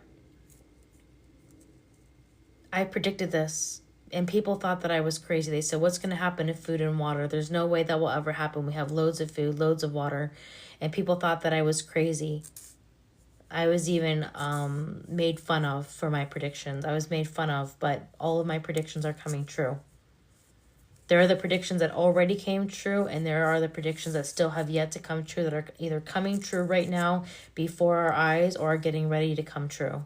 I predicted this. And people thought that I was crazy. They said, what's going to happen if food and water? There's no way that will ever happen. We have loads of food, loads of water. And people thought that I was crazy. I was even made fun of for my predictions. I was made fun of, but all of my predictions are coming true. There are the predictions that already came true, and there are the predictions that still have yet to come true, that are either coming true right now before our eyes or are getting ready to come true.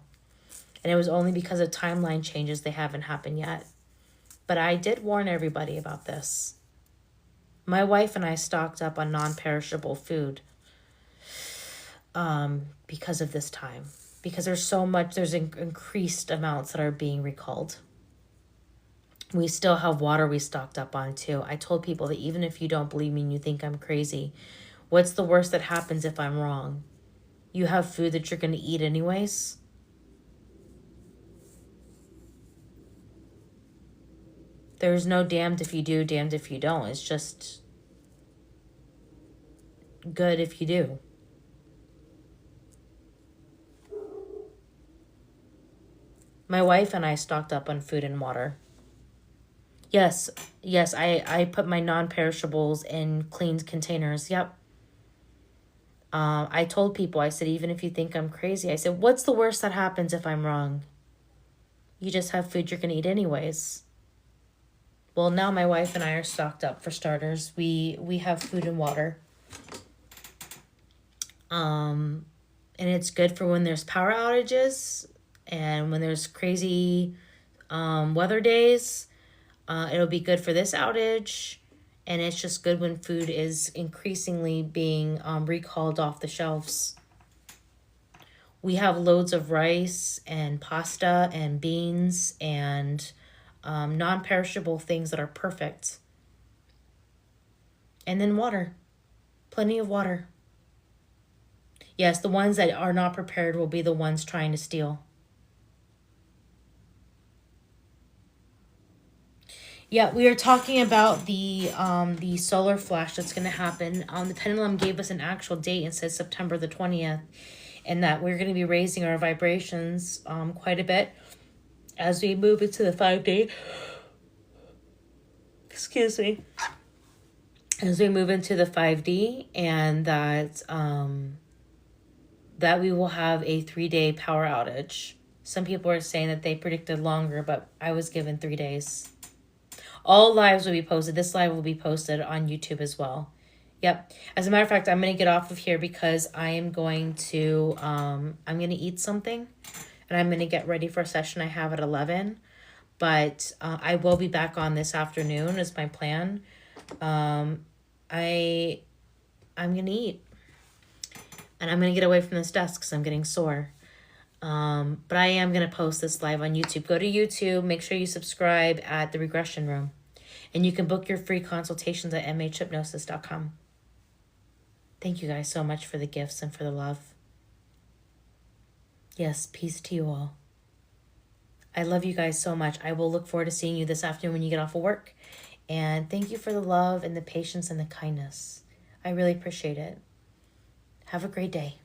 And it was only because of timeline changes they haven't happened yet. But I did warn everybody about this. My wife and I stocked up on non-perishable food because of this time. Because there's increased amounts that are being recalled. We still have water we stocked up on too. I told people that even if you don't believe me and you think I'm crazy, what's the worst that happens if I'm wrong? You have food that you're going to eat anyways. There's no damned if you do, damned if you don't. It's just good if you do. My wife and I stocked up on food and water. Yes, I put my non-perishables in cleaned containers. Yep. I told people, I said, even if you think I'm crazy, I said, what's the worst that happens if I'm wrong? You just have food you're going to eat anyways. Well, now my wife and I are stocked up for starters. We have food and water. And it's good for when there's power outages. And when there's crazy weather days, it'll be good for this outage. And it's just good when food is increasingly being recalled off the shelves. We have loads of rice and pasta and beans and non-perishable things that are perfect. And then water. Plenty of water. Yes, the ones that are not prepared will be the ones trying to steal. Yeah, we are talking about the solar flash that's going to happen. The Pendulum gave us an actual date and says September the 20th, and that we're going to be raising our vibrations quite a bit as we move into the 5-day. Excuse me. As we move into the 5D, and that that we will have a 3-day power outage. Some people are saying that they predicted longer, but I was given 3 days. All lives will be posted. This live will be posted on YouTube as well. Yep. As a matter of fact, I'm going to get off of here because I am going to, I'm going to eat something. And I'm going to get ready for a session I have at 11. But I will be back on this afternoon is my plan. I'm going to eat. And I'm going to get away from this desk because I'm getting sore. But I am going to post this live on YouTube. Go to YouTube. Make sure you subscribe at the Regression Room. And you can book your free consultations at mhhypnosis.com. Thank you guys so much for the gifts and for the love. Yes, peace to you all. I love you guys so much. I will look forward to seeing you this afternoon when you get off of work. And thank you for the love and the patience and the kindness. I really appreciate it. Have a great day.